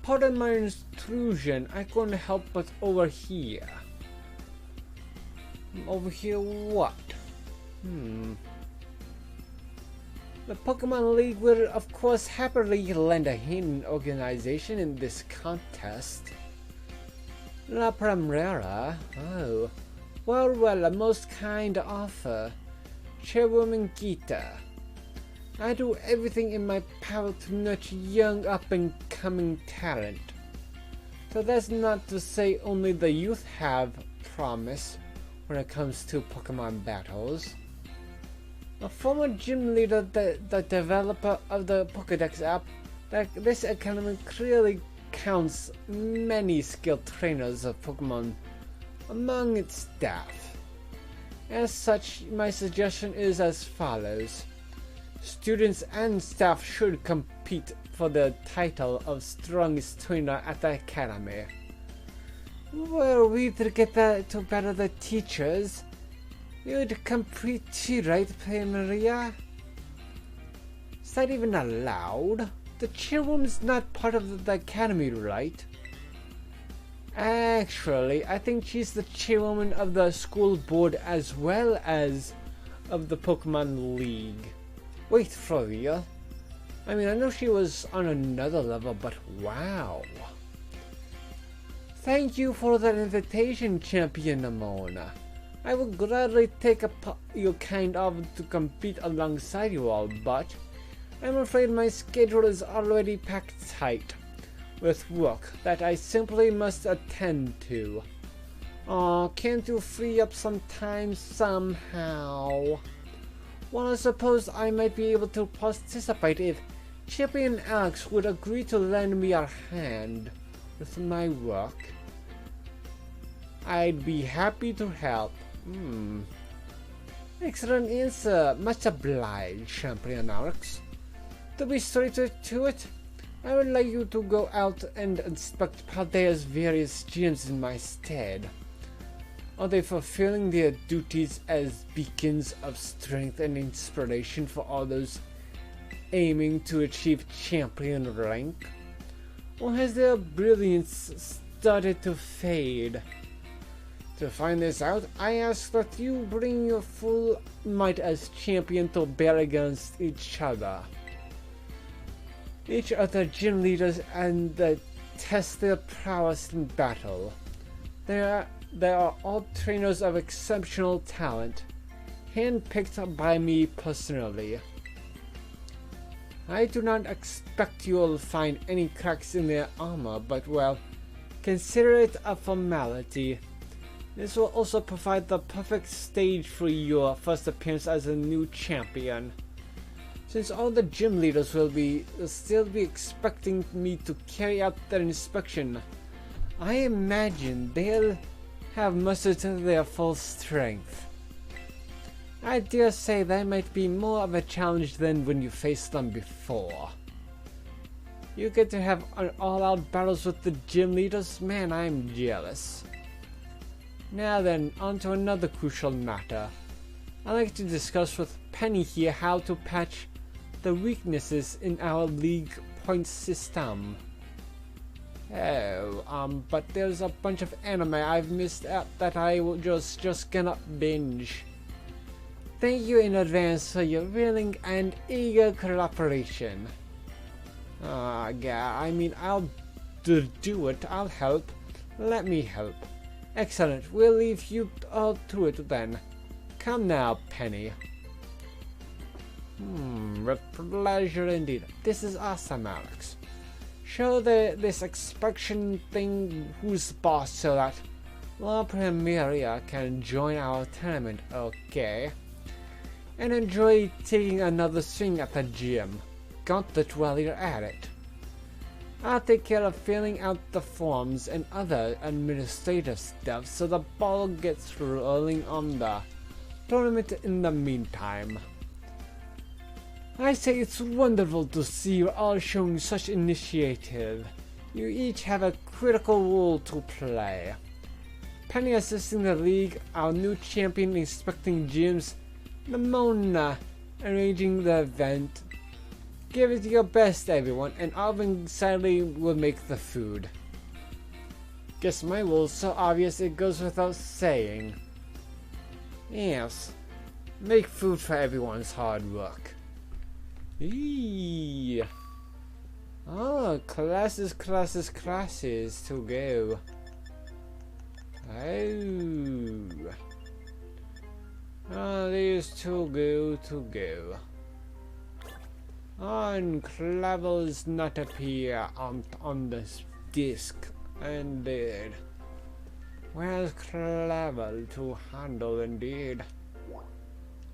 Pardon my intrusion, I couldn't help but overhear. Overhear what? The Pokemon League will of course happily lend a hidden organization in this contest. La Primera? Oh. Well, a most kind offer. Chairwoman Gita. I do everything in my power to nurture young up-and-coming talent. So that's not to say only the youth have promise when it comes to Pokemon battles. A former gym leader, the developer of the Pokédex app, this academy clearly counts many skilled trainers of Pokemon among its staff. As such, my suggestion is as follows. Students and staff should compete for the title of strongest trainer at the academy. Well, we'd get to better the teachers. You'd compete too, right, Maria? Is that even allowed? The chairwoman's not part of the academy, right? Actually, I think she's the chairwoman of the school board as well as of the Pokemon League. Wait, for real? I mean, I know she was on another level, but wow. Thank you for that invitation, Champion Nemona. I will gladly take your kind offer to compete alongside you all, but I'm afraid my schedule is already packed tight with work that I simply must attend to. Aw, can't you free up some time somehow? Well, I suppose I might be able to participate if Champion Alex would agree to lend me a hand with my work. I'd be happy to help. Excellent answer. Much obliged, Champion Alex. To be straight to it, I would like you to go out and inspect Paldea's various gyms in my stead. Are they fulfilling their duties as beacons of strength and inspiration for all those aiming to achieve champion rank? Or has their brilliance started to fade? To find this out, I ask that you bring your full might as champion to bear against each other gym leaders, and test their prowess in battle. They are all trainers of exceptional talent, handpicked by me personally. I do not expect you'll find any cracks in their armor, but well, consider it a formality. This will also provide the perfect stage for your first appearance as a new champion. Since all the gym leaders will still be expecting me to carry out their inspection, I imagine they'll have mustered to their full strength. I dare say that might be more of a challenge than when you faced them before. You get to have all-out battles with the gym leaders? Man, I'm jealous. Now then, on to another crucial matter. I'd like to discuss with Penny here how to patch the weaknesses in our league point system. But there's a bunch of anime I've missed out that I will just gonna binge. Thank you in advance for your willing and eager cooperation. Yeah, I mean, I'll do it. I'll help. Let me help. Excellent. We'll leave you all to it then. Come now, Penny. With pleasure indeed. This is awesome, Alex. Show this inspection thing who's boss so that La Primaria can join our tournament, okay? And enjoy taking another swing at the gym. Gauntlet while you're at it. I'll take care of filling out the forms and other administrative stuff so the ball gets rolling on the tournament in the meantime. I say it's wonderful to see you all showing such initiative. You each have a critical role to play. Penny assisting the league, our new champion inspecting gyms, Ramona arranging the event. Give it your best, everyone, and Alvin sadly will make the food. Guess my role's so obvious it goes without saying. Yes, make food for everyone's hard work. Eee. Oh, classes to go. Oh, there's to go. And Clavel's not appear on this disc, indeed. Where's Clavel to handle, indeed?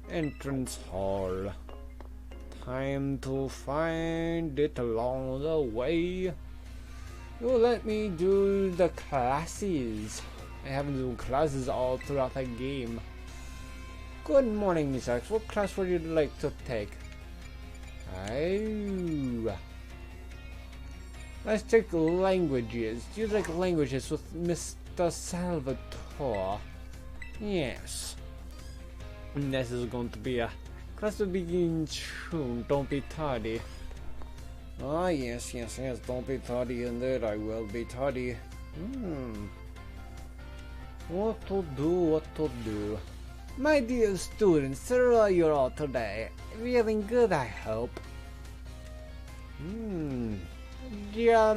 Entrance hall. Time to find it along the way. You let me do the classes. I haven't done classes all throughout the game. Good morning, Miss Alex. What class would you like to take? Oh. Let's take languages. Do you like languages with Mr. Salvatore? Yes. This is going to be a class to begin soon. Don't be tardy. Ah, yes. Don't be tardy, indeed. I will be tardy. What to do? My dear students, how are you all today? Feeling good, I hope. Dear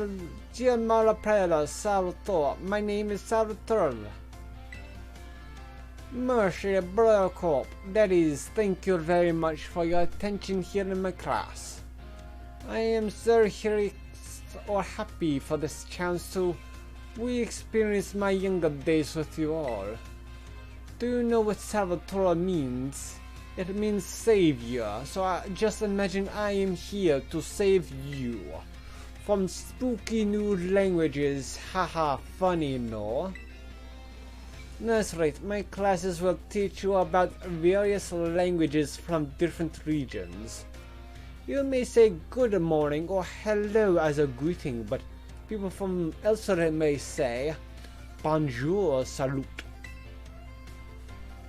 Malaprella Salvatore, my name is Salvatore. Mercy Brother Corp, that is, thank you very much for your attention here in my class. I am so happy for this chance to re-experience my younger days with you all. Do you know what Salvatore means? It means savior, so just imagine I am here to save you from spooky new languages. Haha, funny, no? That's right, my classes will teach you about various languages from different regions. You may say good morning or hello as a greeting, but people from elsewhere may say bonjour, salute.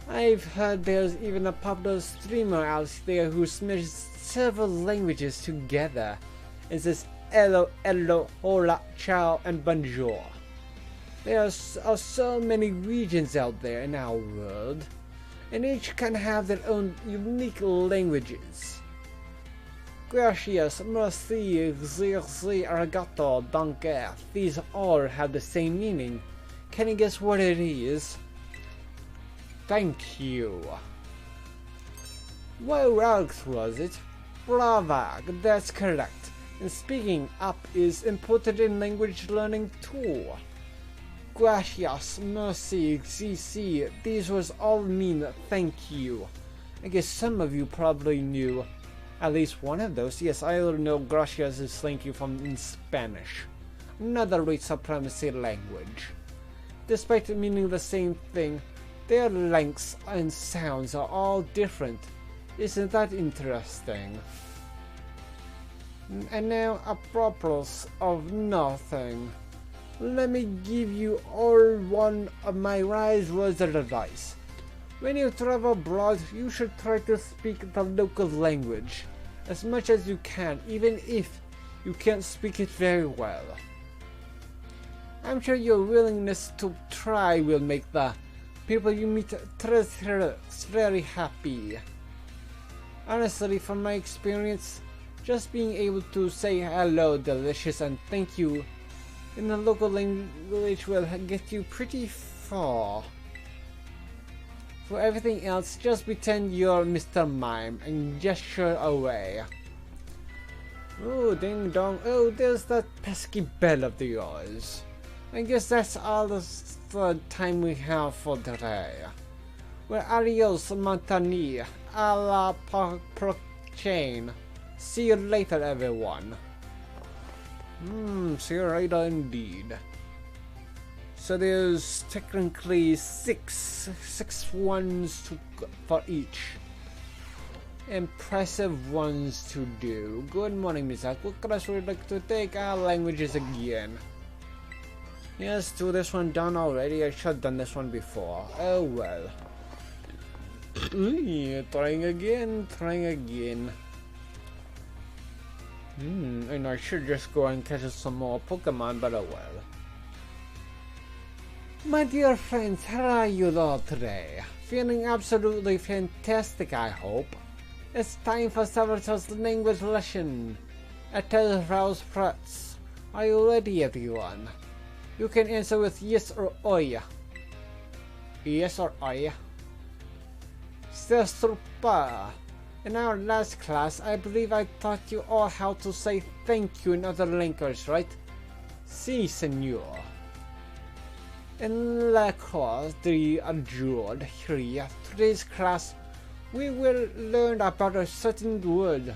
I've heard there's even a popular streamer out there who smashes several languages together and says hello, hello, hola, ciao, and bonjour. There are so many regions out there in our world, and each can have their own unique languages. Gracias, merci, merci, arigato, danke. These all have the same meaning. Can you guess what it is? Thank you. Well, Alex, was it? Bravo, that's correct. And speaking up is important in language learning too. Gracias, merci, si, these words all mean thank you. I guess some of you probably knew at least one of those. Yes, I know gracias is thank you from in Spanish, another white supremacy language. Despite meaning the same thing, their lengths and sounds are all different. Isn't that interesting? And now, apropos of nothing, let me give you all one of my wise words of advice. When you travel abroad, you should try to speak the local language as much as you can, even if you can't speak it very well. I'm sure your willingness to try will make the people you meet very happy. Honestly, from my experience, just being able to say hello, delicious, and thank you in the local language will get you pretty far. For everything else, just pretend you're Mr. Mime and gesture away. Oh, ding dong. Oh, there's that pesky bell of yours. I guess that's all the time we have for today. Well, adios, Montagny. A la prochaine. See you later, everyone. See you later indeed. So there's technically six ones for each. Impressive ones to do. Good morning, Misak. What class would you like to take? Our languages again. Yes, do this one done already. I should have done this one before. Oh well. Trying again. And I should just go and catch some more Pokemon, but oh well. My dear friends, how are you all today? Feeling absolutely fantastic, I hope. It's time for Salvatore's language lesson. Atels Prats. Are you ready, everyone? You can answer with yes or oi. Yes or oi. Sestrupa. In our last class, I believe I taught you all how to say thank you in other languages, right? Si, senor. In la course de jour here, today's class, we will learn about a certain word,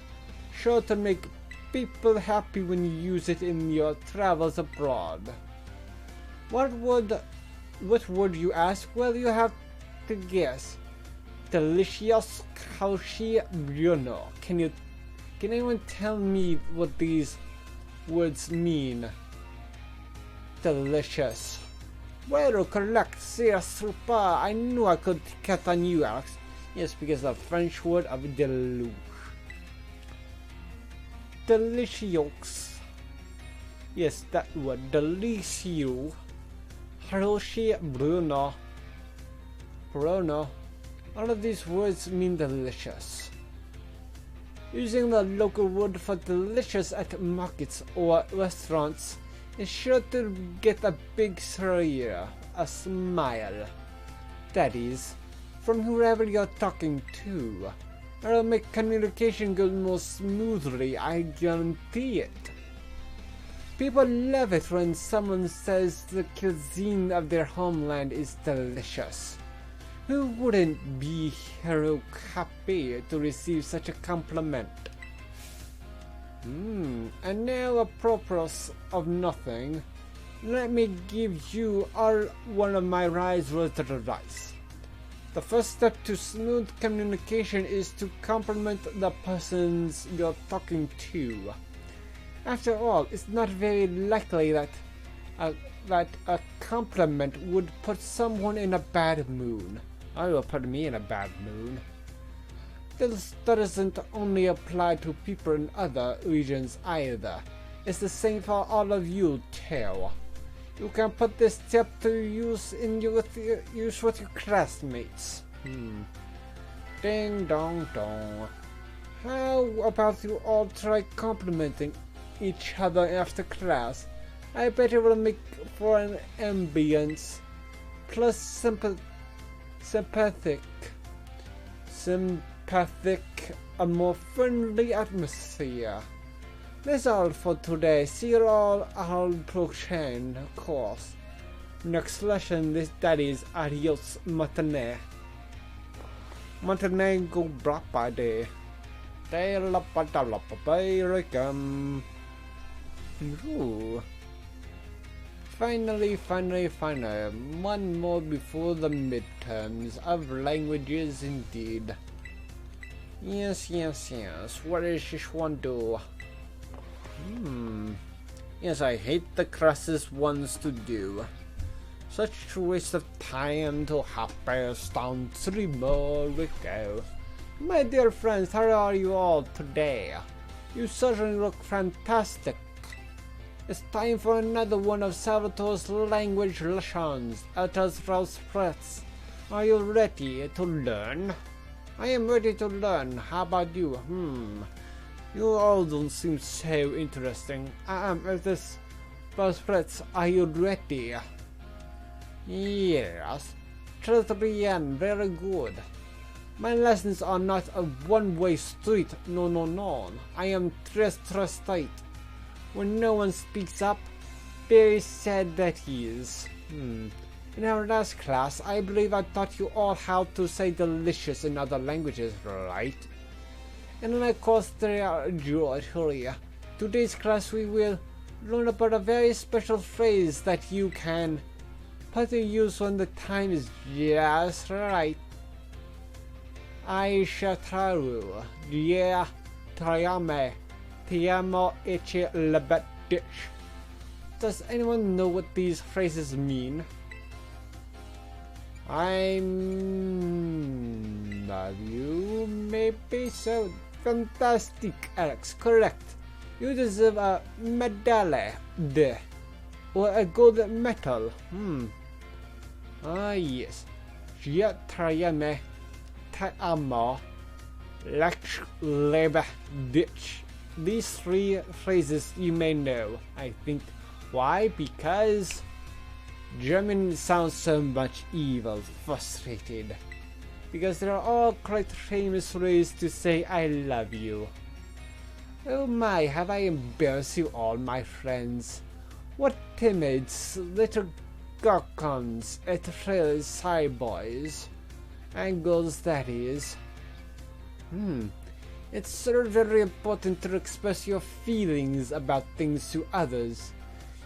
sure to make people happy when you use it in your travels abroad. What would you ask? Well, you have to guess. Delicious, Kaushi, Bruno. Can anyone tell me what these words mean? Delicious. Well, correct. Super. I knew I could count on you, Alex. Yes, because the French word of deluge. Delicious. Yes, that word. Delicious. Hiroshi, Bruno. All of these words mean delicious. Using the local word for delicious at markets or restaurants is sure to get a big smile, that is, from whoever you're talking to. It'll make communication go more smoothly, I guarantee it. People love it when someone says the cuisine of their homeland is delicious. Who wouldn't be happy to receive such a compliment? And now, apropos of nothing, let me give you all one of my wise words of advice. The first step to smooth communication is to compliment the persons you're talking to. After all, it's not very likely that a compliment would put someone in a bad mood. Or it will put me in a bad mood. This doesn't only apply to people in other regions either. It's the same for all of you too. You can put this tip to use with your classmates. Ding dong dong. How about you all try complimenting each other after class? I bet it will make for an ambience plus sympathetic, a more friendly atmosphere. That's all for today. See you all pro-chain, of course. Next lesson, that is adios matane. Matane go brapa de. De la pata la papayrecum. Finally, one more before the midterms of languages indeed. Yes, what does this one do? Yes, I hate the classes ones to do. Such a waste of time to have passed down 3 more ago. My dear friends, how are you all today? You certainly look fantastic. It's time for another one of Salvatore's language lessons. Are you ready to learn? I am ready to learn. How about you? You all don't seem so interesting. At this first threats, are you ready? Yes. Très very good. My lessons are not a one-way street. No. I am très tight. When no one speaks up, very sad that he is. In our last class, I believe I taught you all how to say delicious in other languages, right? And then of course there are Georgia. Today's class we will learn about a very special phrase that you can put to use when the time is just right. Aisha Taru, yeah, Trayame, Tiamo Eche Lebedish. Does anyone know what these phrases mean? Love you, maybe so. Fantastic, Alex, correct. You deserve a medal, or a gold medal. Yes. Gia trayame, ta'amo, lach leba ditch. These 3 phrases you may know, I think. Why? Because German sounds so much evil, frustrated. Because they are all quite famous ways to say I love you. Oh my, have I embarrassed you all, my friends? What timid little gawkons at frail side boys and girls that is. It's so very important to express your feelings about things to others.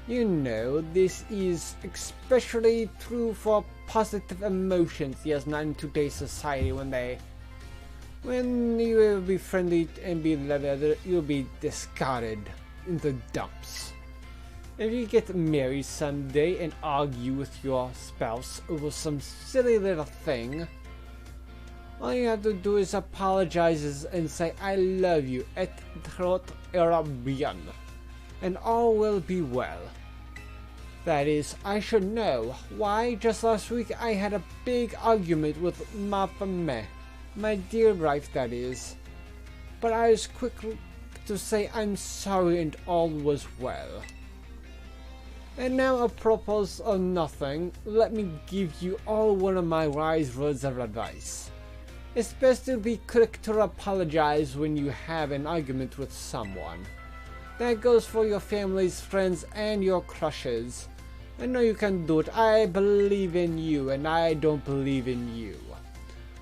You know, this is especially true for positive emotions, yes, not in today's society when you will be friendly and be loved, you'll be discarded in the dumps. If you get married someday and argue with your spouse over some silly little thing, all you have to do is apologize and say I love you et trot era bien, and all will be well. That is, I should know. Why, just last week I had a big argument with ma femme, my dear wife that is. But I was quick to say I'm sorry and all was well. And now apropos of nothing, let me give you all one of my wise words of advice. It's best to be quick to apologize when you have an argument with someone. That goes for your families, friends, and your crushes. I know you can do it. I believe in you, and I don't believe in you.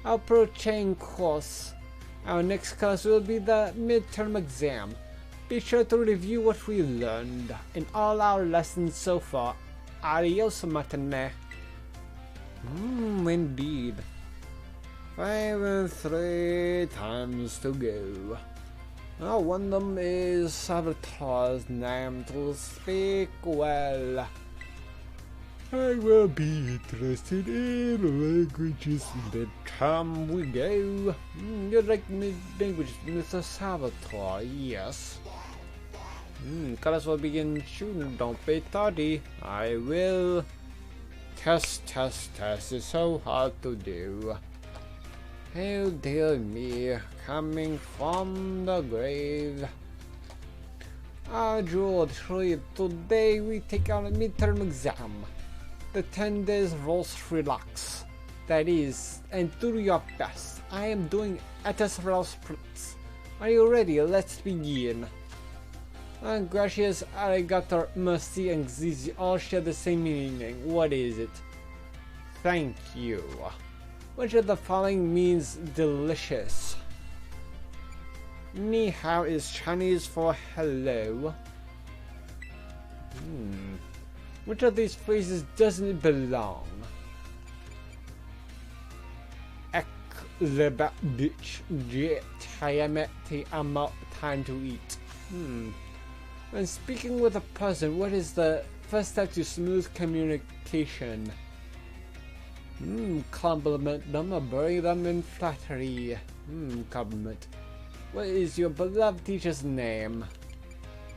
Approaching course. Our next class will be the midterm exam. Be sure to review what we learned in all our lessons so far. Adios, matane. Indeed. 5 and 3 times to go. Oh, one of them is Salvatore's name to speak well. I will be interested in languages the time we go. You like languages, Mr. Salvatore? Yes. Class will begin soon. Don't be tardy. I will. Test. It's so hard to do. Oh dear me, coming from the grave. Jewel 3, today we take our midterm exam. The 10 days rules relax. That is, and do your best. I am doing Atas Prince. Are you ready? Let's begin. Gracias, arigato, merci, and zizi all share the same meaning. What is it? Thank you. Which of the following means delicious? Ni hao is Chinese for hello. Which of these phrases doesn't belong? Ek leba bitch jet hayameti amo time to eat. When speaking with a person, what is the first step to smooth communication? Compliment them or bury them in flattery. Compliment. What is your beloved teacher's name?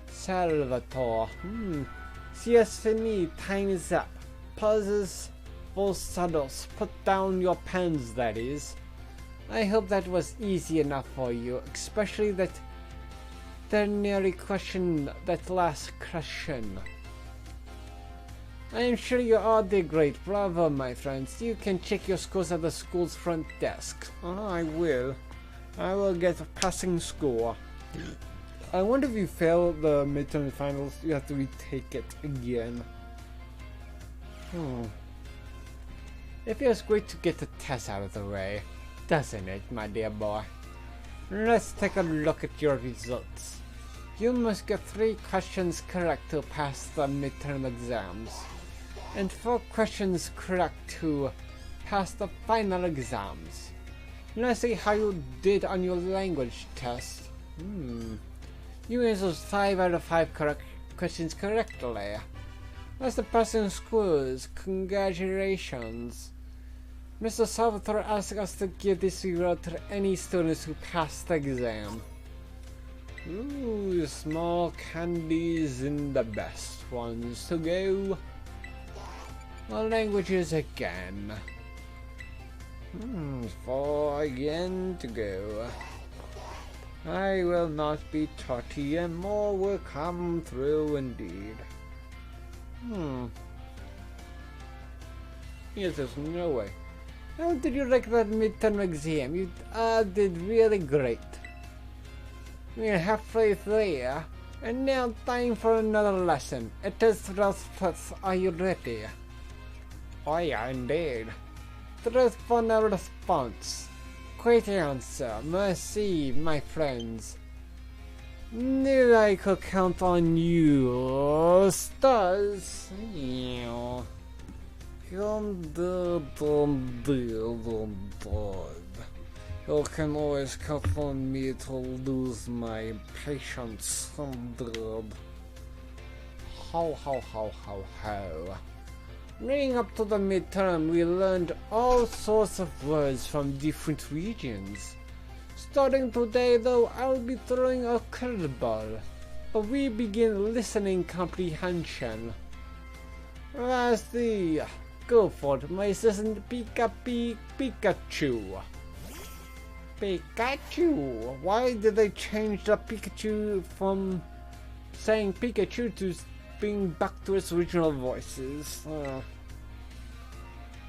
Salvatore. CS for me, time is up. Pauses, falsettos, put down your pens, that is. I hope that was easy enough for you, especially that nearly question, that last question. I am sure you all did great. Bravo, my friends. You can check your scores at the school's front desk. I will. I will get a passing score. I wonder if you fail the midterm finals, you have to retake it again. It feels great to get the test out of the way, doesn't it, my dear boy? Let's take a look at your results. You must get 3 questions correct to pass the midterm exams, and 4 questions correct to pass the final exams. Let's see how you did on your language test. You answered 5 out of 5 questions correctly. That's the passing scores. Congratulations. Mr. Salvatore asked us to give this reward to any students who passed the exam. Small candies in the best ones to go. Languages again. 4 again to go. I will not be tardy and more will come through indeed. Yes, there's no way. How did you like that midterm exam? You did really great. We're halfway there, and now time for another lesson. It is Plus. Are you ready? Oh yeah, indeed. Truthful response. Great answer. Merci, my friends. Knew I could count on you. Stars. You can always count on me to lose my patience. How. Leading up to the midterm, we learned all sorts of words from different regions. Starting today, though, I'll be throwing a curveball. But we begin listening comprehension. Lastly, go for it, my assistant Pikachu. Pikachu? Why did they change the Pikachu from saying Pikachu to being back to its original voices?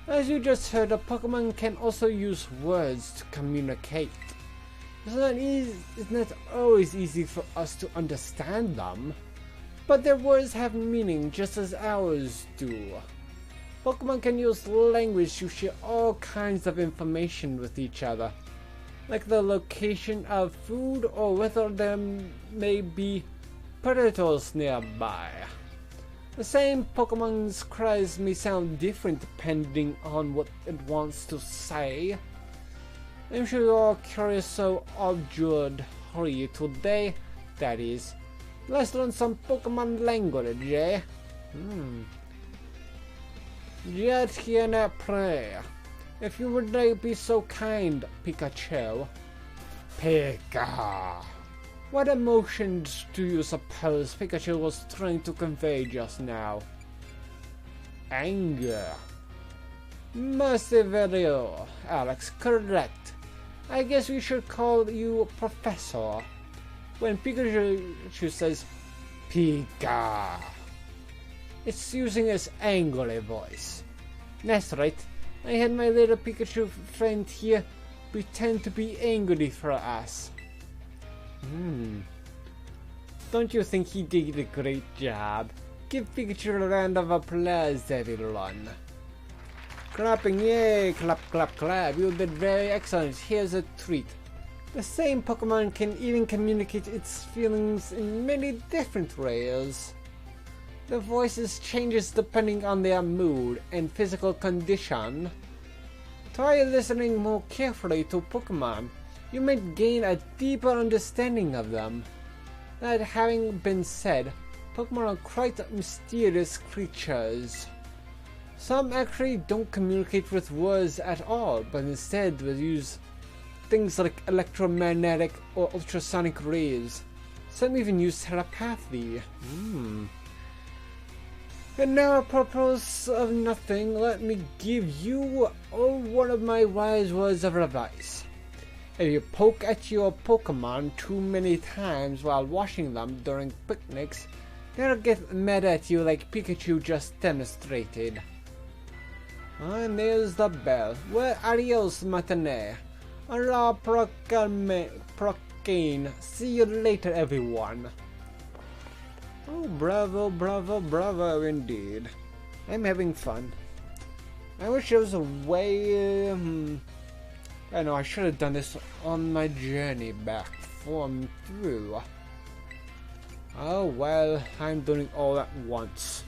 As you just heard, a Pokemon can also use words to communicate. It's not always easy for us to understand them, but their words have meaning just as ours do. Pokemon can use language to share all kinds of information with each other, like the location of food or whether there may be predators nearby. The same Pokemon's cries may sound different depending on what it wants to say. I'm sure you're all curious, so hurry today, that is. Let's learn some Pokemon language, eh? Yet here pray. If you would be so kind, Pikachu. Pika. What emotions do you suppose Pikachu was trying to convey just now? Anger. Mercifully, Alex, correct. I guess we should call you Professor. When Pikachu says Pika, it's using his angry voice. That's right. I had my little Pikachu friend here pretend to be angry for us. Don't you think he did a great job? Give Pikachu a round of applause, everyone. Clapping, yay! Clap, clap, clap. You did very excellent. Here's a treat. The same Pokemon can even communicate its feelings in many different ways. The voices changes depending on their mood and physical condition. Try listening more carefully to Pokemon. You might gain a deeper understanding of them. That having been said, Pokemon are quite mysterious creatures. Some actually don't communicate with words at all, but instead will use things like electromagnetic or ultrasonic rays. Some even use telepathy. And now, apropos of nothing, let me give you one of my wise words of advice. If you poke at your Pokemon too many times while washing them during picnics, they'll get mad at you like Pikachu just demonstrated. And there's the bell. Well, adios, matinee. Allah procane. See you later, everyone. Oh, bravo, bravo, bravo indeed. I'm having fun. I wish there was a way... I know, I should have done this on my journey back from through. Oh, well, I'm doing all at once.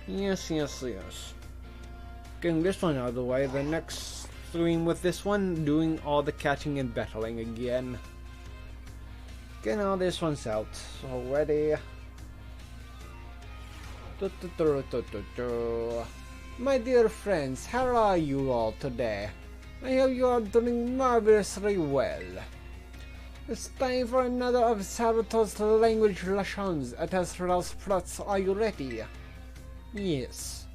Yes. Getting this one out of the way, the next stream with this one, doing all the catching and battling again. Getting all this one's out. So ready. My dear friends, how are you all today? I hope you are doing marvelously well. It's time for another of Salvatore's language lessons at Asrael's plots. Are you ready? Yes.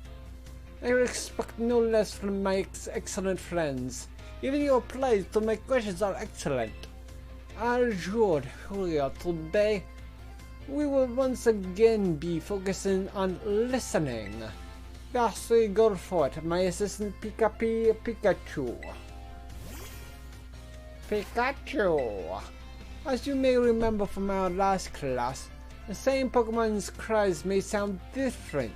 I expect no less from my excellent friends. Even your replies to my questions are excellent. Arjord, Julia, today we will once again be focusing on listening. Darcy, go for it, my assistant Pikachu. Pikachu! As you may remember from our last class, the same Pokemon's cries may sound different,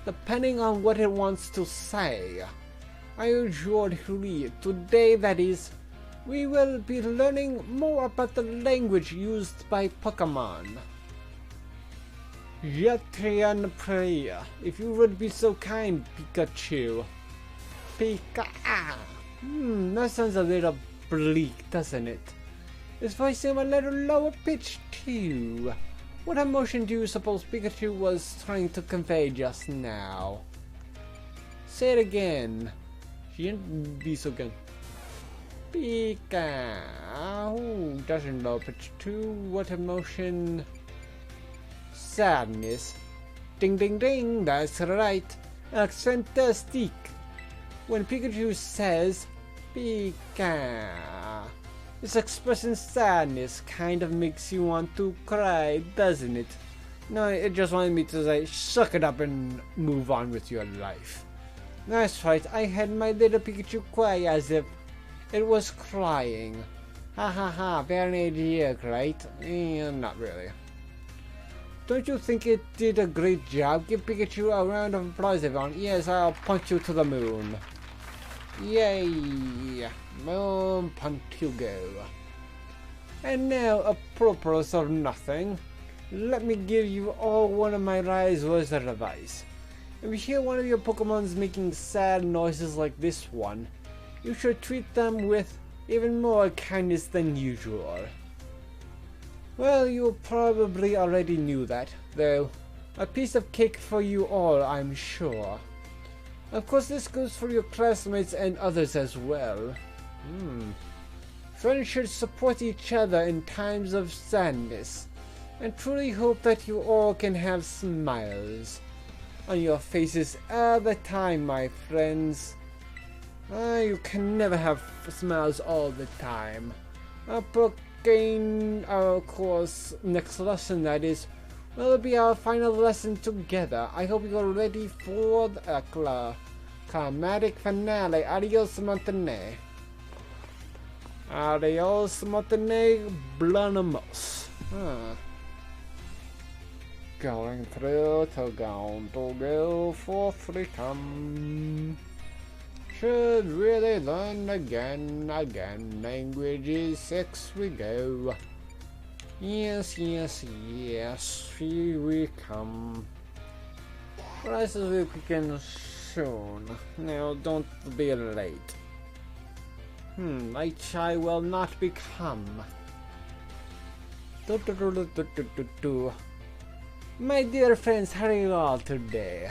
depending on what it wants to say. I assured Huri, today that is, we will be learning more about the language used by Pokemon. Yatrian prayer, if you would be so kind, Pikachu. Pika. That sounds a little bleak, doesn't it? His voice seemed a little lower pitched too. What emotion do you suppose Pikachu was trying to convey just now? Say it again. She didn't be so good. Pika. Who doesn't low pitch too? What emotion? Sadness. Ding ding ding, that's right. That's fantastic. When Pikachu says Pika, it's expressing sadness kind of makes you want to cry, doesn't it? No, it just wanted me to say, suck it up and move on with your life. That's right, I had my little Pikachu cry as if it was crying. Ha ha ha, very idea, right? Not really. Don't you think it did a great job? Give Pikachu a round of applause, everyone. Yes, I'll punch you to the moon. Yay! Moon punch you go. And now, apropos of nothing, let me give you all one of my wise words of advice. If you hear one of your Pokemons making sad noises like this one, you should treat them with even more kindness than usual. Well, you probably already knew that, though. A piece of cake for you all, I'm sure. Of course, this goes for your classmates and others as well. Friends should support each other in times of sadness, and truly hope that you all can have smiles on your faces all the time, my friends. You can never have smiles all the time. Gain our course next lesson, that is, will be our final lesson together. I hope you're ready for the climatic finale. Adios, Montane. Adios, Montane Blanamos. Going through to go for freedom. Should really learn again. Languages 6 we go. Yes, here we come. Classes will begin soon. Now don't be late. I will not become. My dear friends, how are you all today?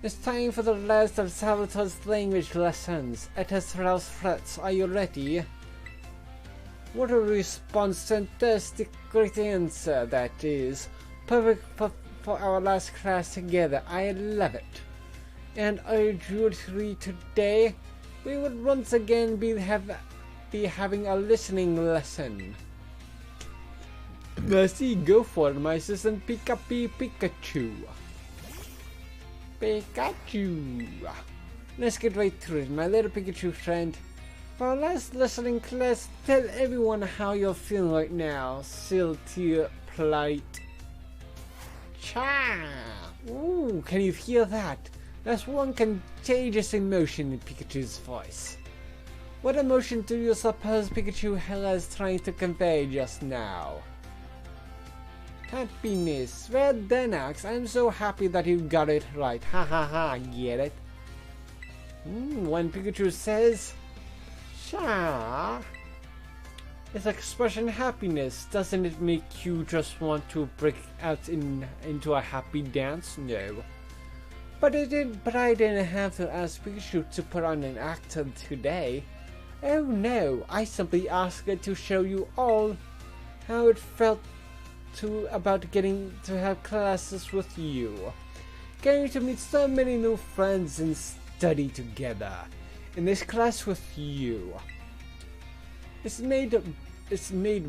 It's time for the last of Salvatore's language lessons. At his house threats, are you ready? What a response, fantastic, great answer that is. Perfect for our last class together, I love it. And I drew today, we would once again be having a listening lesson. See, go for it, my assistant Pikachu. Pikachu! Let's get right to it, my little Pikachu friend. For our last listening class, tell everyone how you're feeling right now. Siltier plight. Cha! Ooh, can you hear that? That's one contagious emotion in Pikachu's voice. What emotion do you suppose Pikachu was trying to convey just now? Happiness. Well done, Axe. I'm so happy that you got it right. Ha ha ha, get it? When Pikachu says, Sha, its expression happiness, doesn't it make you just want to break out into a happy dance? No. But I didn't have to ask Pikachu to put on an act today. Oh no, I simply asked it to show you all how it felt about getting to have classes with you. Getting to meet so many new friends and study together in this class with you. It's made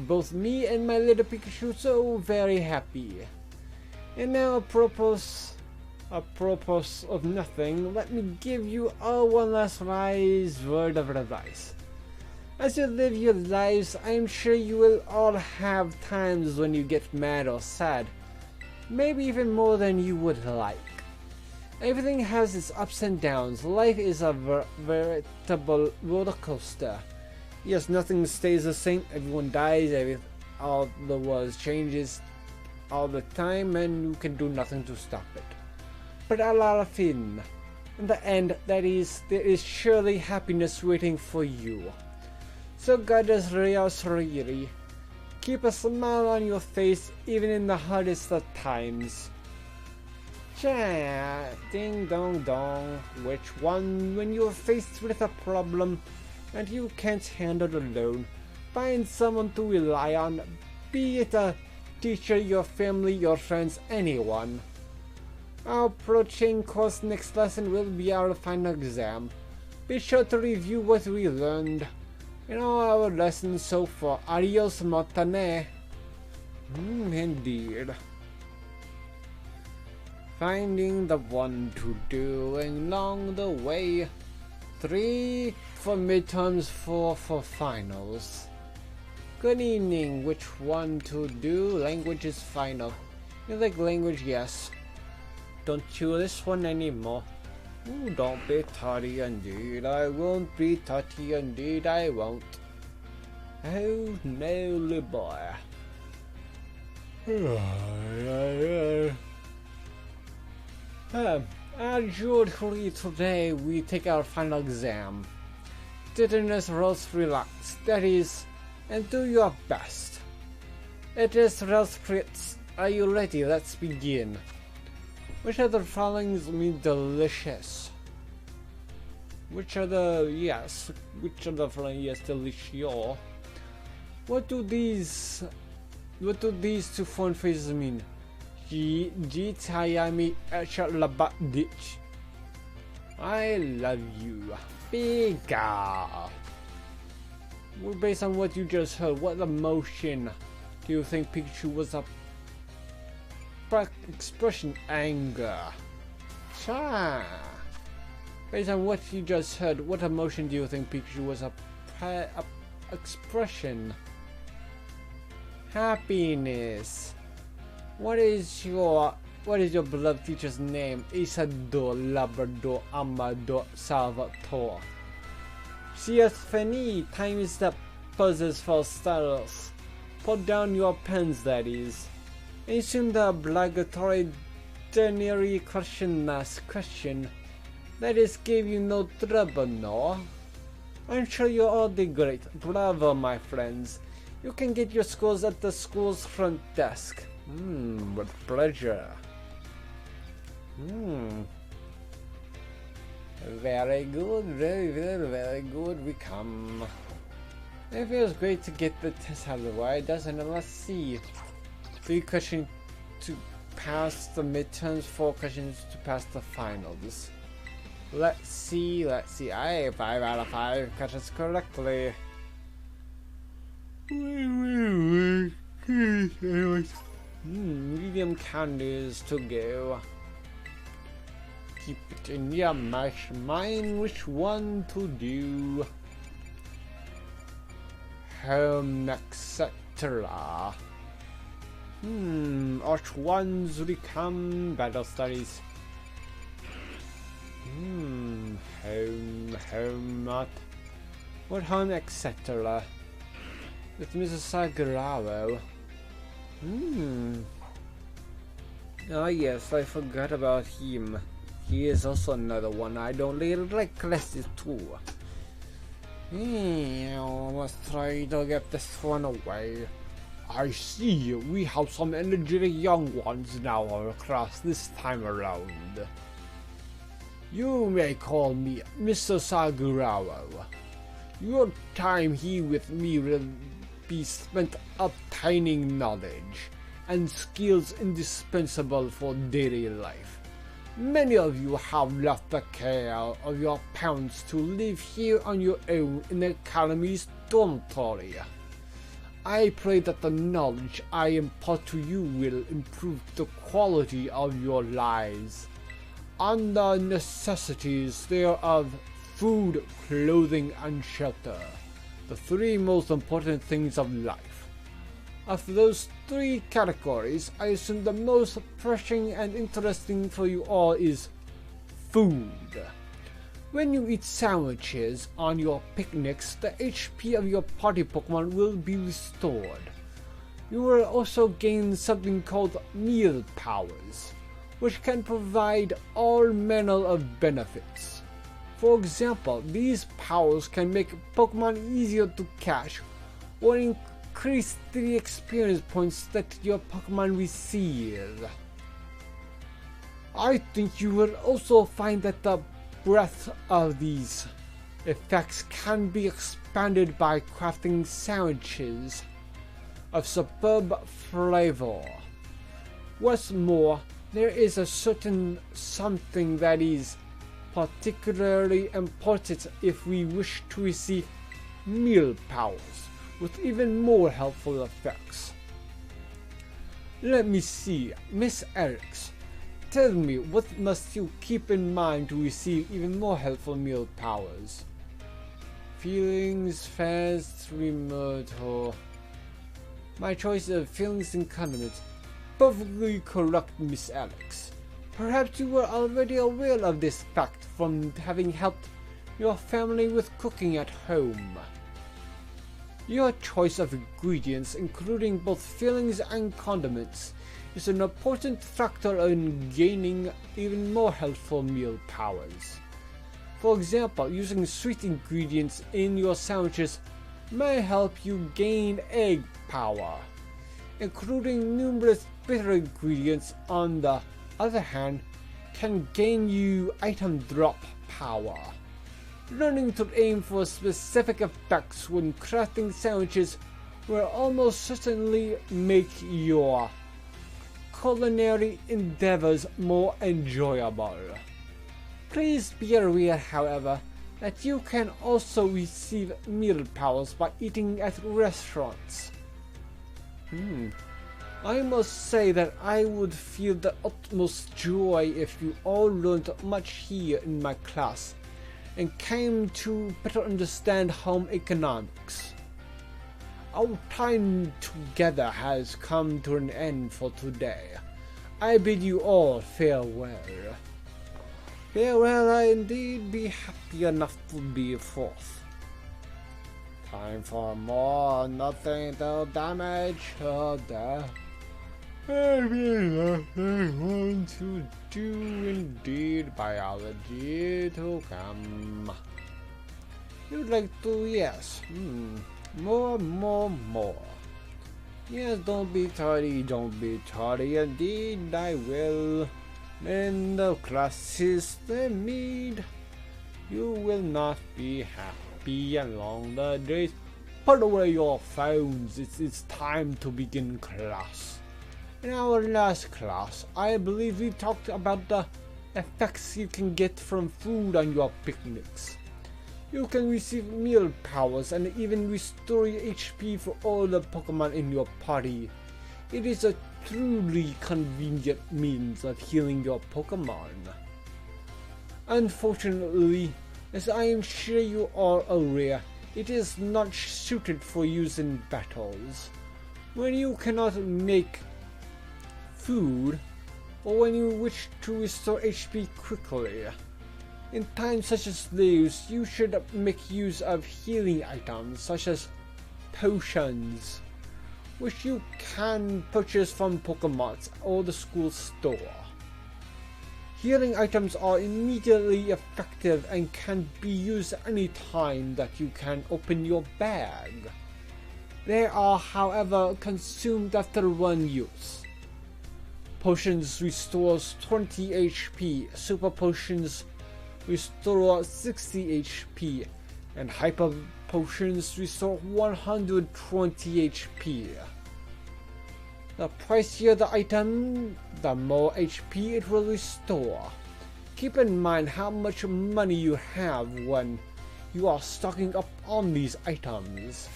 both me and my little Pikachu so very happy. And now apropos of nothing, let me give you all one last wise word of advice. As you live your lives, I am sure you will all have times when you get mad or sad, maybe even more than you would like. Everything has its ups and downs. Life is a veritable roller coaster. Yes, nothing stays the same. Everyone dies. All the world changes all the time, and you can do nothing to stop it. But a lot of fun. In the end, there is surely happiness waiting for you. So goddess really, keep a smile on your face even in the hardest of times. Cha, ding dong dong, which one when you're faced with a problem and you can't handle it alone? Find someone to rely on, be it a teacher, your family, your friends, anyone. Our approaching course next lesson will be our final exam. Be sure to review what we learned in all our lessons so far. Adios, Montane. Indeed. Finding the one to do along the way. 3 for midterms, 4 for finals. Good evening. Which one to do? Language is final. You like language? Yes. Don't you this one anymore? Ooh, don't be tardy, indeed. I won't be tardy, indeed. I won't. Oh no, little boy. Usually today we take our final exam. Tiredness rolls, relax, that is, and do your best. It is Ralph Fritz. Are you ready? Let's begin. Which of the following mean delicious? Which of the following yes delicious? What do these two foreign phrases mean? Tayami ditch. I love you. Bigger. Well, based on what you just heard, what emotion do you think Pikachu was up? Expression anger. Cha. Based on what you just heard, what emotion do you think Pikachu was up? Expression. Happiness. What is your beloved teacher's name? Isador Labrador Amador Salvatore. CS Fanny, time is up. Poses for starters. Put down your pens, that is. Assume the obligatory dictionary question last question. That is, gave you no trouble, no? I'm sure you all did great. Bravo, my friends. You can get your scores at the school's front desk. With pleasure. Very good, very good. We come. It feels great to get the test out of the way, doesn't it? Let's see. 3 questions to pass the midterms, 4 questions to pass the finals. Let's see. I 5 out of 5 questions correctly. Medium candies to go. Keep it in your mind which one to do. Home, etc. Which ones become battle studies? Home, not. What home, etc. With Mrs. Sagararo. Oh yes, I forgot about him. He is also another one I don't really like classes too. Let's try to get this one away. I see, we have some energetic young ones now across this time around. You may call me Mr. Sagurawa. Your time here with me will be spent obtaining knowledge and skills indispensable for daily life. Many of you have left the care of your parents to live here on your own in the Academy's dormitory. I pray that the knowledge I impart to you will improve the quality of your lives and the necessities thereof: food, clothing, and shelter. The 3 most important things of life. Of those 3 categories, I assume the most pressing and interesting for you all is food. When you eat sandwiches on your picnics, the HP of your party Pokemon will be restored. You will also gain something called meal powers, which can provide all manner of benefits. For example, these powers can make Pokemon easier to catch or increase the experience points that your Pokemon receive. I think you will also find that the breadth of these effects can be expanded by crafting sandwiches of superb flavor. What's more, there is a certain something that is particularly important if we wish to receive meal powers with even more helpful effects. Let me see, Miss Eriks, Tell me, what must you keep in mind to receive even more helpful meal powers? Feelings, fast, remote, or... My choice of feelings and condiments. Perfectly correct, Miss Alex. Perhaps you were already aware of this fact from having helped your family with cooking at home. Your choice of ingredients, including both fillings and condiments, is an important factor in gaining even more helpful meal powers. For example, using sweet ingredients in your sandwiches may help you gain egg power. Including numerous bitter ingredients, on the other hand, can gain you item drop power. Learning to aim for specific effects when crafting sandwiches will almost certainly make your culinary endeavors more enjoyable. Please be aware, however, that you can also receive meal powers by eating at restaurants. I must say that I would feel the utmost joy if you all learned much here in my class and came to better understand home economics. Our time together has come to an end for today. I bid you all farewell. Farewell, I indeed be happy enough to be forth. Time for more, nothing to damage or death. Nothing want to do indeed, biology to come. You'd like to, yes. More. Yes, don't be tardy, indeed I will. When the classes they meet, you will not be happy along the days. Put away your phones, it's time to begin class. In our last class, I believe we talked about the effects you can get from food on your picnics. You can receive meal powers and even restore HP for all the Pokemon in your party. It is a truly convenient means of healing your Pokemon. Unfortunately, as I am sure you are aware, it is not suited for use in battles. When you cannot make food, or when you wish to restore HP quickly. In times such as these, you should make use of healing items such as potions, which you can purchase from Pokemarts or the school store. Healing items are immediately effective and can be used any time that you can open your bag. They are, however, consumed after one use. Potions restores 20 HP, Super Potions restore 60 HP, and Hyper Potions restore 120 HP. The pricier the item, the more HP it will restore. Keep in mind how much money you have when you are stocking up on these items.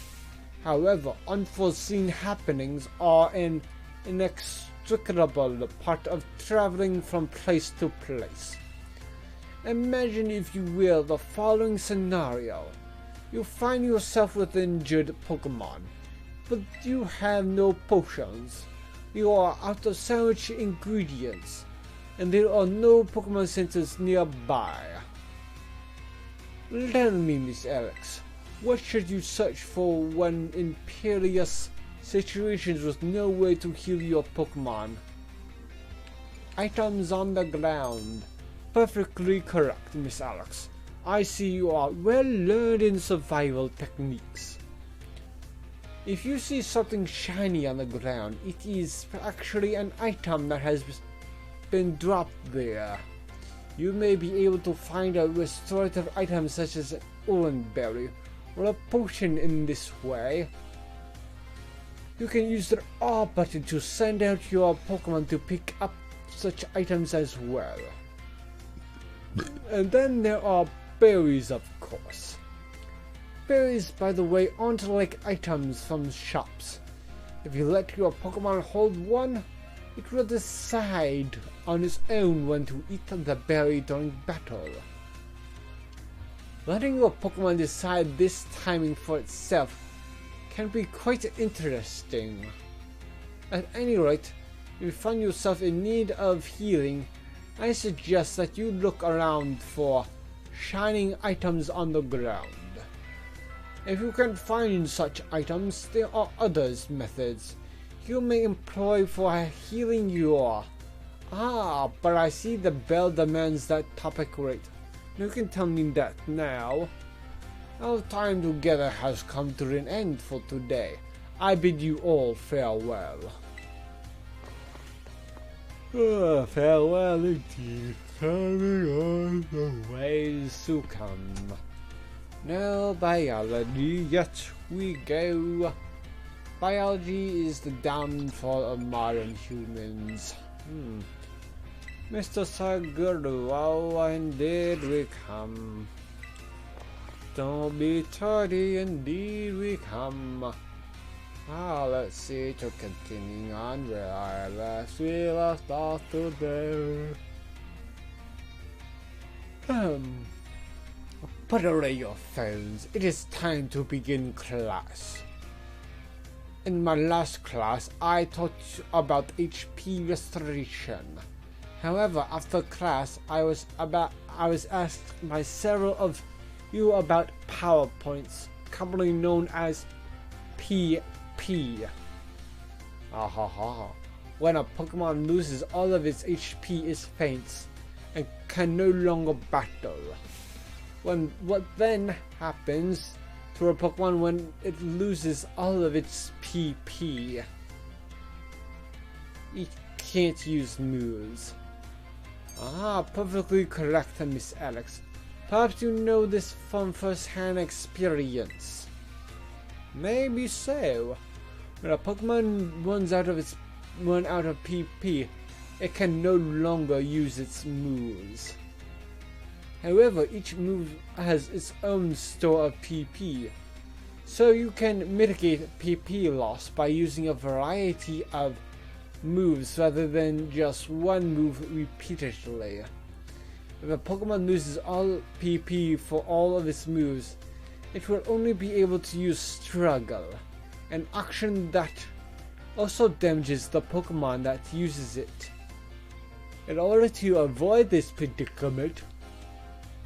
However, unforeseen happenings are an inextricable part of traveling from place to place. Imagine, if you will, the following scenario. You find yourself with injured Pokemon, but you have no potions. You are out of sandwich ingredients, and there are no Pokemon centers nearby. Tell me, Miss Alex, what should you search for when in perilous situations with no way to heal your Pokemon? Items on the ground. Perfectly correct, Miss Alex. I see you are well learned in survival techniques. If you see something shiny on the ground, it is actually an item that has been dropped there. You may be able to find a restorative item such as an Orange Berry or a potion in this way. You can use the R button to send out your Pokemon to pick up such items as well. And then there are berries, of course. Berries, by the way, aren't like items from shops. If you let your Pokemon hold one, It will decide on its own when to eat the berry during battle. Letting your Pokemon decide this timing for itself can be quite interesting. At any rate, if you find yourself in need of healing, I suggest that you look around for shining items on the ground. If you can't find such items, there are other methods you may employ for healing your... but I see the bell demands that topic rate. You can tell me that now. Our time together has come to an end for today. I bid you all farewell. Farewell indeed. Coming on the ways to come. No biology, yet we go. Biology is the downfall of modern humans. Mr. Saguru, oh, indeed we come. Don't be tardy, indeed we come. Let's see, to continue on where I left, we left off today. Put away your phones, it is time to begin class. In my last class, I taught you about HP restoration. However, after class, I was asked by several of you about PowerPoints, commonly known as PP. When a Pokemon loses all of its HP, it faints and can no longer battle. What then happens to a Pokemon when it loses all of its PP? It can't use moves. Perfectly correct, Miss Alex. Perhaps you know this from first-hand experience. Maybe so. When a Pokemon runs out of PP, it can no longer use its moves. However, each move has its own store of PP, so you can mitigate PP loss by using a variety of moves rather than just one move repeatedly. If a Pokemon loses all PP for all of its moves, it will only be able to use Struggle, an action that also damages the Pokemon that uses it. In order to avoid this predicament,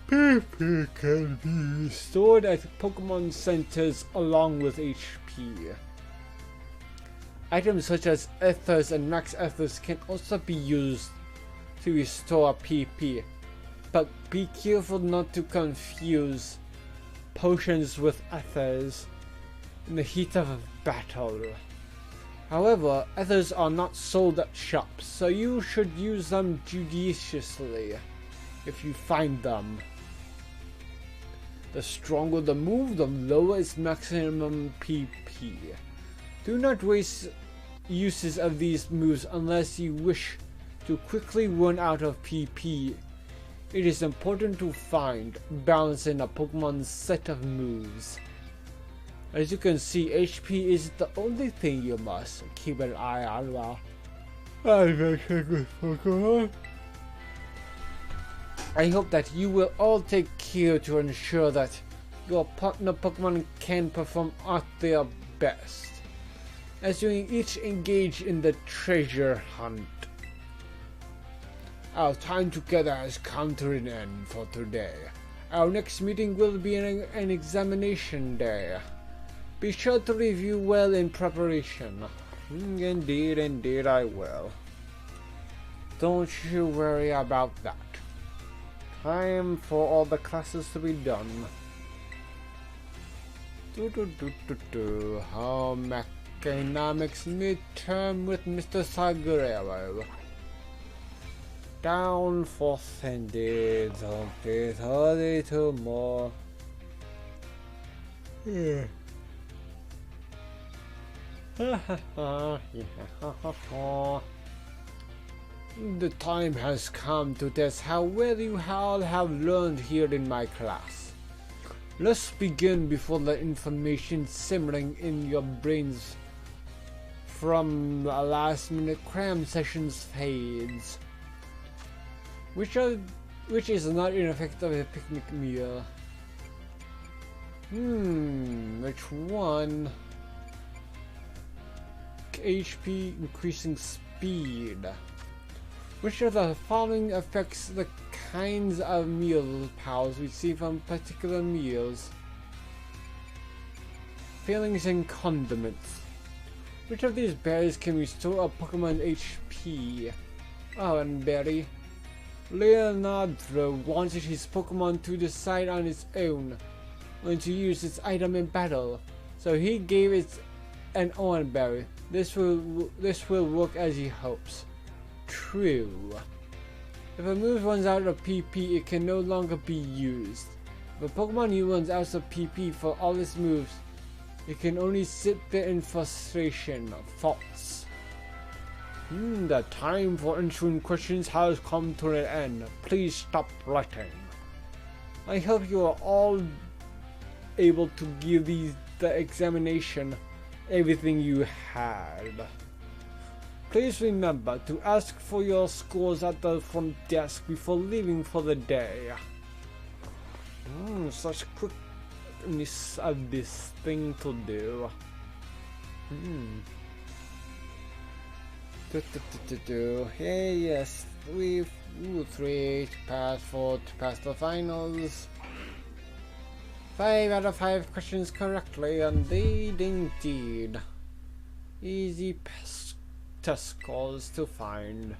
PP can be stored at Pokemon centers along with HP. Items such as Ethers and Max Ethers can also be used to restore PP, but be careful not to confuse potions with Ethers in the heat of a battle. However, Ethers are not sold at shops, so you should use them judiciously if you find them. The stronger the move, the lower its maximum PP. Do not waste uses of these moves unless you wish to quickly run out of PP. It is important to find balance in a Pokemon's set of moves. As you can see, HP is the only thing you must keep an eye on while matching with Pokemon. I hope that you will all take care to ensure that your partner Pokemon can perform at their best, as you each engage in the treasure hunt. Our time together has come to an end for today. Our next meeting will be an examination day. Be sure to review well in preparation. Indeed I will. Don't you worry about that. Time for all the classes to be done. Home economics midterm with Mr. Sagurero. Down forth indeed, don't be 32 more. Yeah. The time has come to test how well you all have learned here in my class. Let's begin before the information simmering in your brains from a last-minute cram sessions fades. Which is not in effect of a picnic meal. Which one? HP increasing speed. Which of the following affects the kinds of meal powers we see from particular meals? Fillings and condiments. Which of these berries can restore a Pokemon HP? Oh, and berry. Leonardo wanted his Pokemon to decide on its own when to use its item in battle, so he gave it an orange berry. This will work as he hopes. True. If a move runs out of PP, it can no longer be used. If a Pokemon runs out of PP for all its moves, it can only sit there in frustration. False. The time for answering questions has come to an end. Please stop writing. I hope you are all able to give the examination everything you had. Please remember to ask for your scores at the front desk before leaving for the day. Such quickness of this thing to do. Hey, yes, 3 to pass, 4 to pass the finals. 5 out of 5 questions correctly, indeed. Easy test scores to find.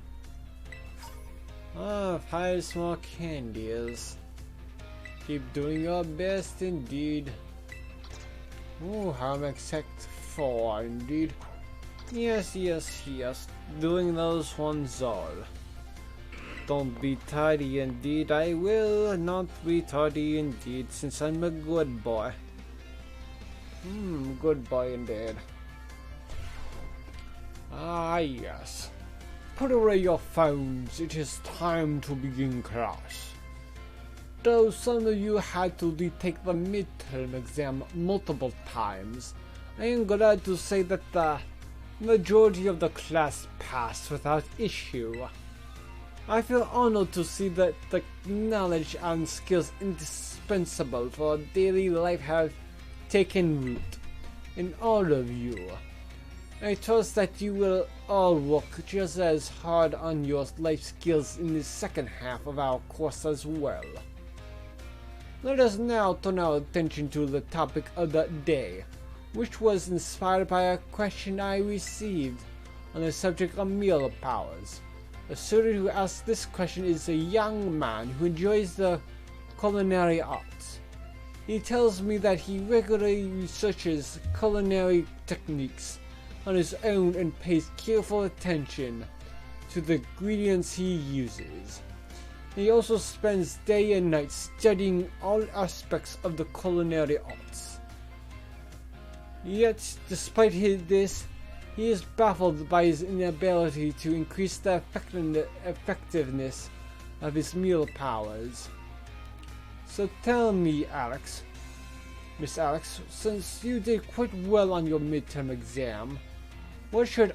5 small candies. Keep doing your best, indeed. How exact 4, indeed. Yes. Doing those ones all. Don't be tardy, indeed. I will not be tardy, indeed, since I'm a good boy. Good boy, indeed. Yes. Put away your phones. It is time to begin class. Though some of you had to retake the midterm exam multiple times, I am glad to say that the majority of the class passed without issue. I feel honored to see that the knowledge and skills indispensable for daily life have taken root in all of you. I trust that you will all work just as hard on your life skills in the second half of our course as well. Let us now turn our attention to the topic of the day, which was inspired by a question I received on the subject of meal powers. The student who asked this question is a young man who enjoys the culinary arts. He tells me that he regularly researches culinary techniques on his own and pays careful attention to the ingredients he uses. He also spends day and night studying all aspects of the culinary arts. Yet, despite this, he is baffled by his inability to increase the effectiveness of his meal powers. So tell me, Miss Alex, since you did quite well on your midterm exam, what should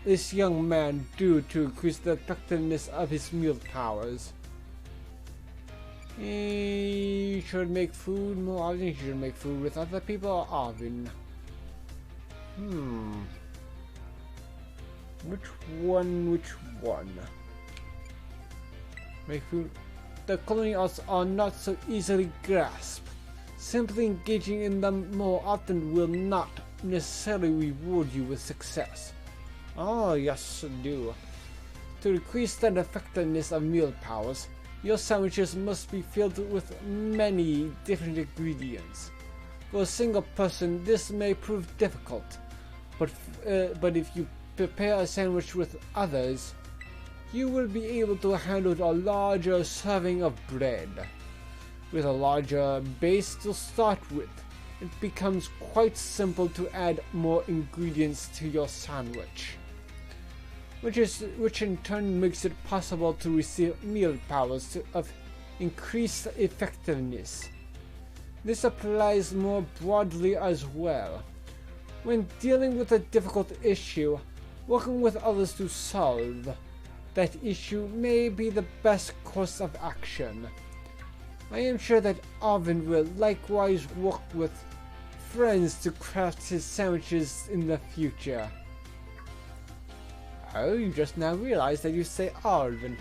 this young man do to increase the effectiveness of his meal powers? He should make food more often. He should make food with other people often. Which one? Make food. The culinary arts are not so easily grasped. Simply engaging in them more often will not necessarily reward you with success. Oh, yes, do. To increase the effectiveness of meal powers, your sandwiches must be filled with many different ingredients. For a single person, this may prove difficult, but if you prepare a sandwich with others, you will be able to handle a larger serving of bread. With a larger base to start with, it becomes quite simple to add more ingredients to your sandwich, which in turn makes it possible to receive meal powers of increased effectiveness. This applies more broadly as well. When dealing with a difficult issue, working with others to solve that issue may be the best course of action. I am sure that Arvin will likewise work with friends to craft his sandwiches in the future. Oh, you just now realized that you say Arvin,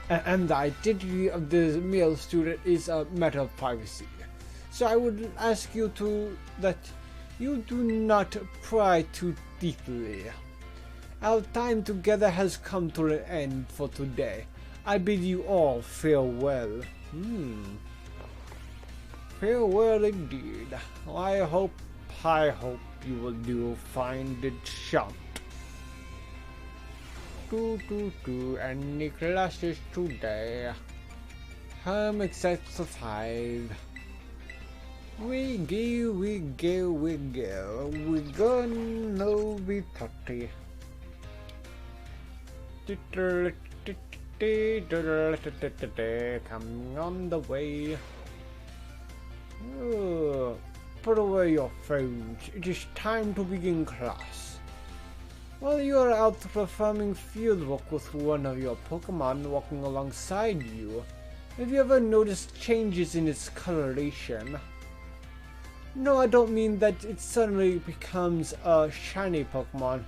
and the identity of the male student is a matter of privacy. So I would ask you that you do not pry too deeply. Our time together has come to an end for today. I bid you all farewell. Farewell indeed. I hope you will find it short. Any classes today? Home except for 5. We go. We gonna be 30. Coming on the way. Put away your phones. It is time to begin class. While you are out performing fieldwork with one of your Pokemon walking alongside you, have you ever noticed changes in its coloration? No, I don't mean that it suddenly becomes a shiny Pokemon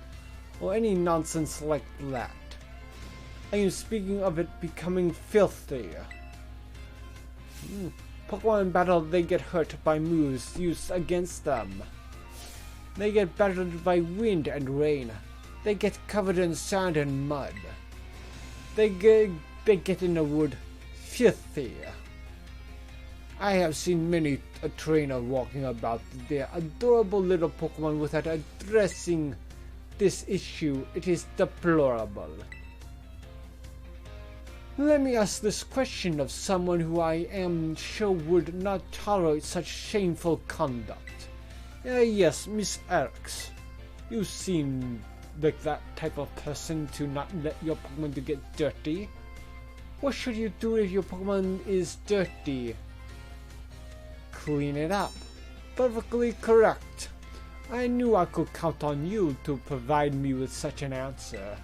or any nonsense like that. I am speaking of it becoming filthy. Pokemon in battle, they get hurt by moves used against them. They get battered by wind and rain. They get covered in sand and mud. They get in the wood filthy. I have seen many a trainer walking about their adorable little Pokemon without addressing this issue. It is deplorable. Let me ask this question of someone who I am sure would not tolerate such shameful conduct. Yes, Miss Eriks. You seem like that type of person to not let your Pokemon to get dirty. What should you do if your Pokemon is dirty? Clean it up. Perfectly correct. I knew I could count on you to provide me with such an answer.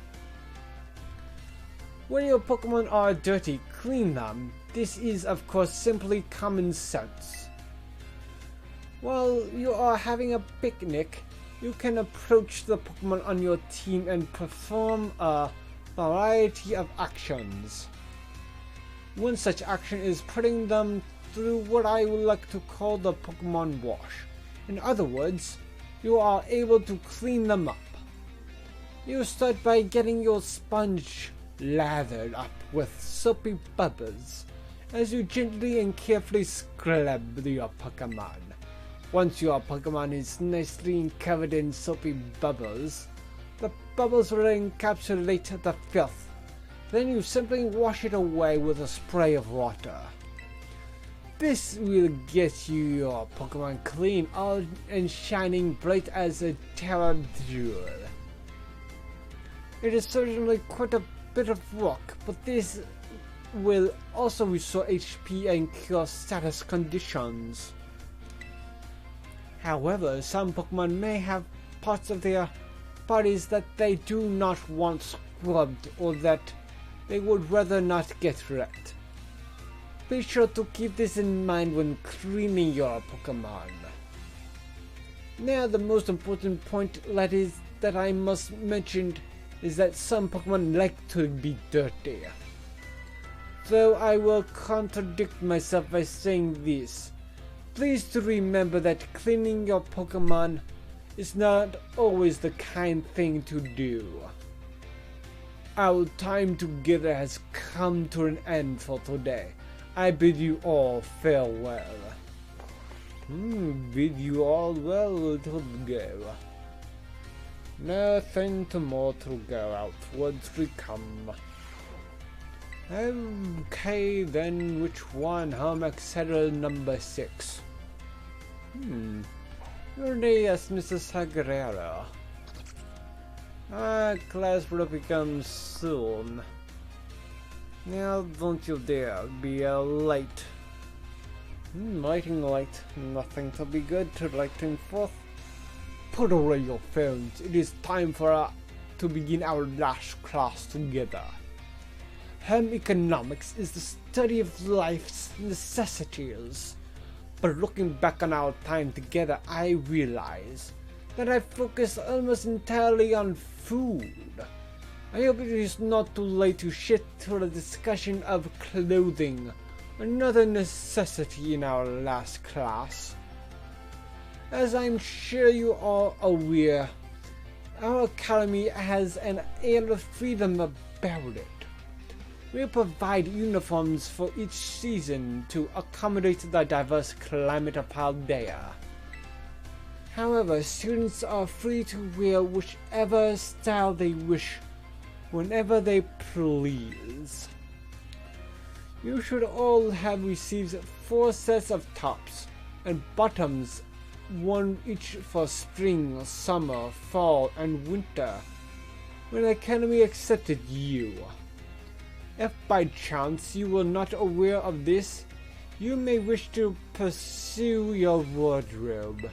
When your Pokemon are dirty, clean them. This is, of course, simply common sense. While you are having a picnic, you can approach the Pokemon on your team and perform a variety of actions. One such action is putting them through what I would like to call the Pokemon wash. In other words, you are able to clean them up. You start by getting your sponge lathered up with soapy bubbles as you gently and carefully scrub your Pokemon. Once your Pokemon is nicely covered in soapy bubbles, the bubbles will encapsulate the filth. Then you simply wash it away with a spray of water. This will get you your Pokemon clean and shining bright as a Terra jewel. It is certainly quite a bit of work, but this will also restore HP and cure status conditions. However, some Pokemon may have parts of their bodies that they do not want scrubbed or that they would rather not get wrecked. Be sure to keep this in mind when cleaning your Pokemon. Now the most important point that I must mention is that some Pokemon like to be dirty. Though I will contradict myself by saying this, please to remember that cleaning your Pokemon is not always the kind thing to do. Our time together has come to an end for today. I bid you all farewell. Bid you all well to go. Nothing more to go outwards we come. Okay then, which one? Home etc. number 6. Your name is Mrs. Sagrera. Class will begin soon. Now don't you dare be late. Lighting light, nothing to be good to lighting forth. Put away your phones. It is time for us to begin our last class together. Home economics is the study of life's necessities. But looking back on our time together, I realize that I focused almost entirely on food. I hope it is not too late to shift to the discussion of clothing, another necessity in our last class. As I'm sure you are aware, our academy has an air of freedom about it. We provide uniforms for each season to accommodate the diverse climate of Paldea. However, students are free to wear whichever style they wish, whenever they please. You should all have received 4 sets of tops and bottoms, one each for spring, summer, fall, and winter, when the Academy accepted you. If by chance you were not aware of this, you may wish to pursue your wardrobe.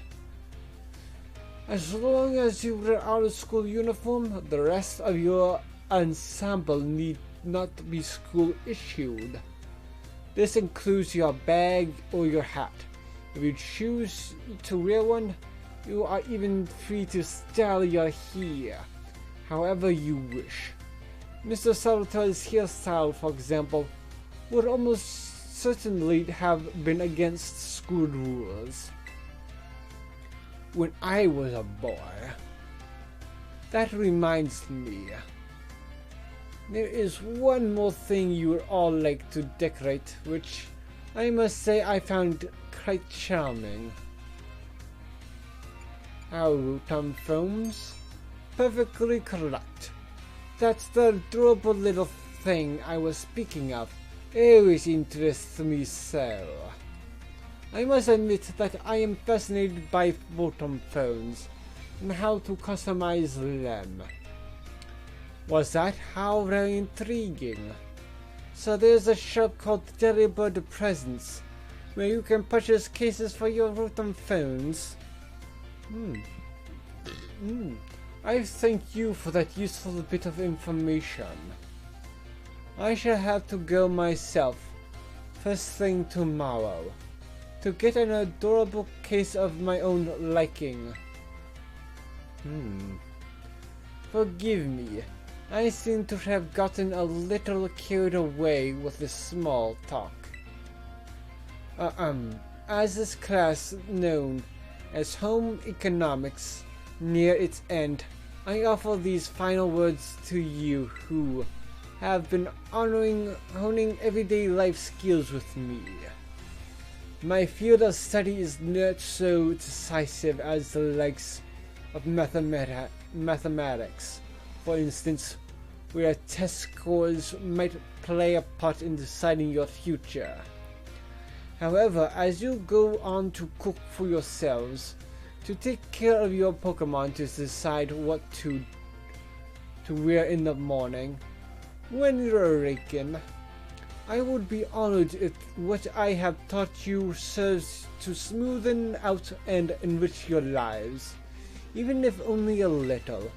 As long as you wear out of school uniform, the rest of your ensemble need not be school issued. This includes your bag or your hat. If you choose to wear one, you are even free to style your hair however you wish. Mr. Salvatore's hairstyle, for example, would almost certainly have been against school rules when I was a boy. That reminds me, there is one more thing you would all like to decorate, which I must say I found quite charming. Our Rutam foams? Perfectly correct. That's the adorable little thing I was speaking of. It always interests me so. I must admit that I am fascinated by Rutam phones and how to customize them. Was that how very intriguing? So there's a shop called Delibird Presents, where you can purchase cases for your Rutam phones. I thank you for that useful bit of information. I shall have to go myself, first thing tomorrow, to get an adorable case of my own liking. Forgive me, I seem to have gotten a little carried away with this small talk. As this class known as Home Economics near its end, I offer these final words to you who have been honing everyday life skills with me. My field of study is not so decisive as the likes of mathematics, for instance, where test scores might play a part in deciding your future. However, as you go on to cook for yourselves, to take care of your Pokemon, to decide what to wear in the morning, when you're awakened, I would be honored if what I have taught you serves to smoothen out and enrich your lives, even if only a little.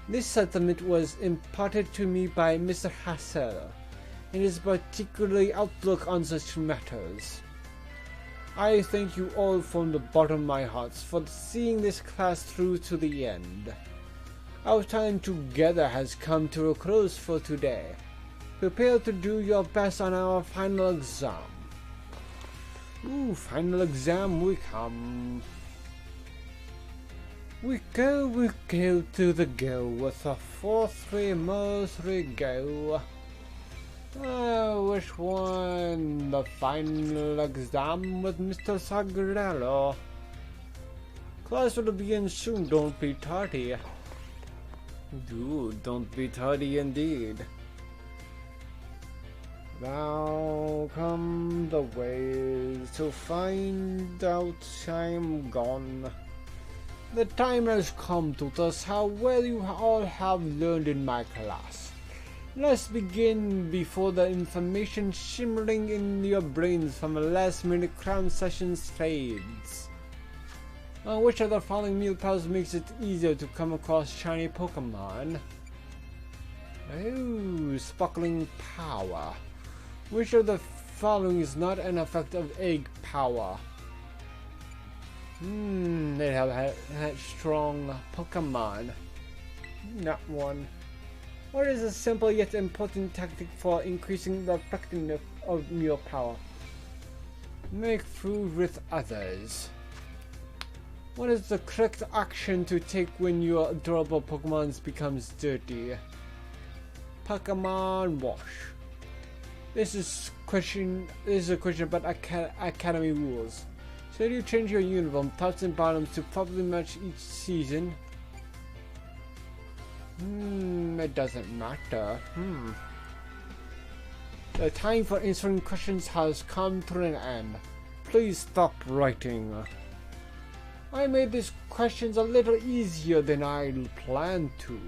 This sentiment was imparted to me by Mr. Hassel, and his particular outlook on such matters. I thank you all from the bottom of my heart for seeing this class through to the end. Our time together has come to a close for today. Prepare to do your best on our final exam. Final exam we come. We go to the go with a 4-3 more 3 go. Which one? The final exam with Mr. Sagrello. Class will begin soon, don't be tardy. Dude, don't be tardy indeed. Now come the ways to find out I'm gone. The time has come to test how well you all have learned in my class. Let's begin before the information shimmering in your brains from the last minute cram sessions fades. Which of the following meal powers makes it easier to come across shiny Pokemon? Oh, sparkling power. Which of the following is not an effect of egg power? They have had strong Pokemon. Not one. What is a simple yet important tactic for increasing the effectiveness of meal power? Make food with others. What is the correct action to take when your adorable Pokemon becomes dirty? Pokemon wash. This is a question about academy rules. Should you change your uniform tops and bottoms to properly match each season? It doesn't matter. The time for answering questions has come to an end. Please stop writing. I made these questions a little easier than I planned to,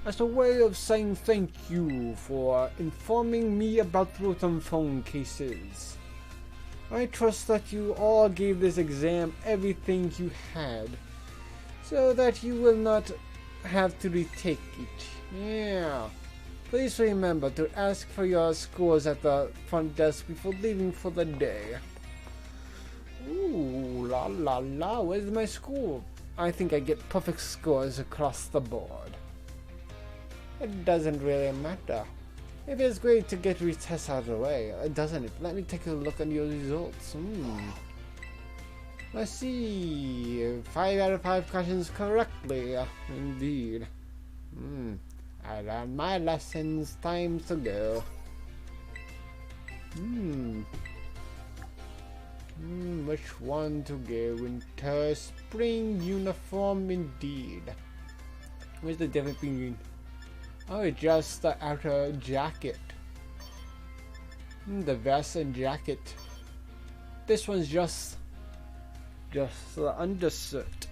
as a way of saying thank you for informing me about Rotom phone cases. I trust that you all gave this exam everything you had, so that you will not have to retake it. Yeah. Please remember to ask for your scores at the front desk before leaving for the day. Ooh, la la la, where's my score? I think I get perfect scores across the board. It doesn't really matter. It is great to get retests out of the way, doesn't it? Let me take a look at your results. Let's see. 5 out of 5 questions correctly. Indeed. I learned my lessons. Time to go. Which one to go? Winter, spring uniform, indeed. Where's the difference between? Oh, it's just the outer jacket. The vest and jacket. This one's just the undershirt.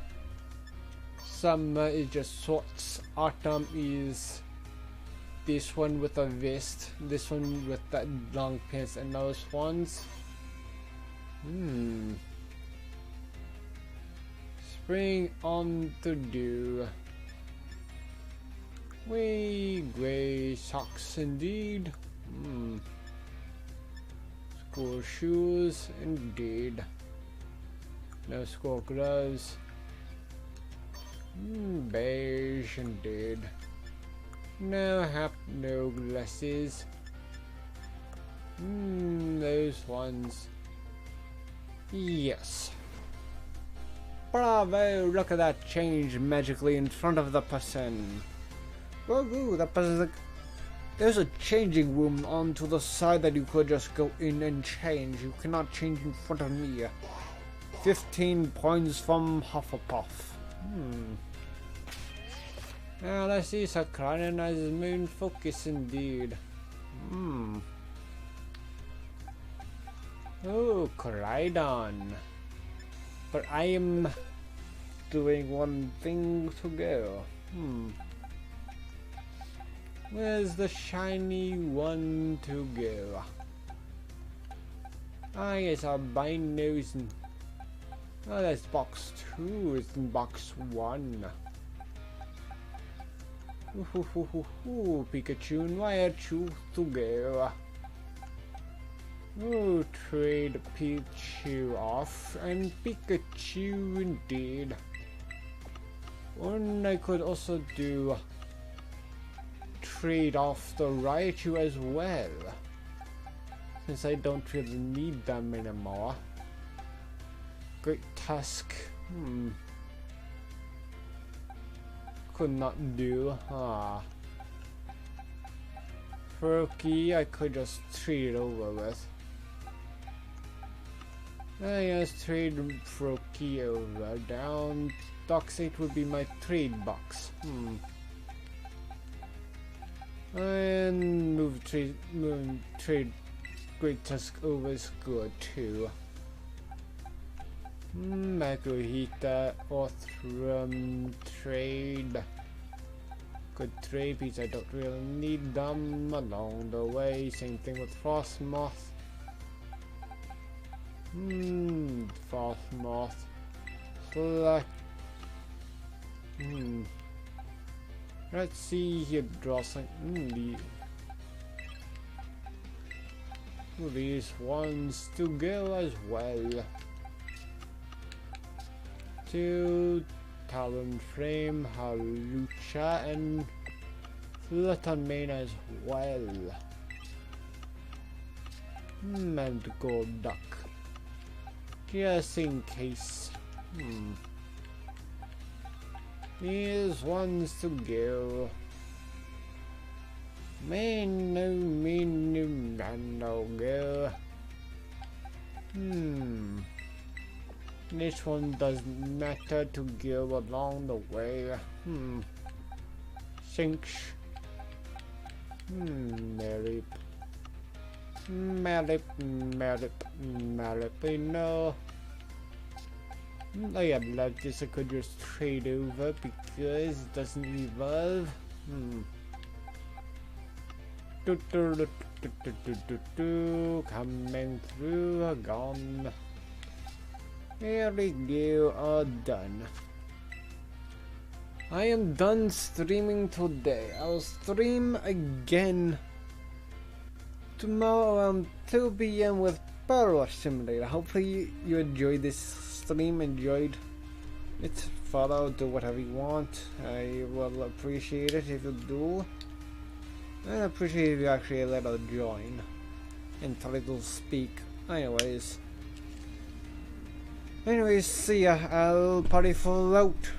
Summer is just shorts. Autumn is this one with a vest. This one with the long pants, and those ones. Spring on to do. Gray socks indeed. School shoes indeed. No school gloves. Beige indeed. No hat, no glasses. Those ones. Yes. Bravo! Look at that change magically in front of the person. Whoa, that person's like, there's a changing room on to the side that you could just go in and change. You cannot change in front of me. 15 points from Hufflepuff. Now let's see, Saccharina's main focus indeed. Oh, Koraidon. But I am doing one thing to go. Where's the shiny one to go? Yes, albinos. Oh, that's box 2. It's in box 1. Pikachu, where choose to go? Oh, trade Pichu off, and Pikachu indeed. And I could also do trade off the Raichu as well, since I don't really need them anymore. Great Tusk. Could not do. Froakie, I could just trade it over with. Yes, trade Froakie over. Down. Box 8 would be my trade box. And move trade Great Tusk over is good too. Makuhita, Orthrum, trade. Good trade piece, I don't really need them along the way. Same thing with Frostmoth. Frostmoth. flat. Let's see here, draw some. These ones to go as well. To Talonflame, Halucha, and Flutter as well. And Gold Duck. Just in case. Here's ones to go. No go. This one doesn't matter to go along the way. Sinks. Merip, no. I have left this, I could just trade over because it doesn't evolve. Coming through, gone. Here we go, all done. I am done streaming today. I'll stream again tomorrow around 2 PM with Power Simulator. Hopefully you enjoyed this stream, enjoyed it. Follow, do whatever you want. I will appreciate it if you do. I appreciate if you actually let us join and try to speak. Anyways, see ya. I'll party full out.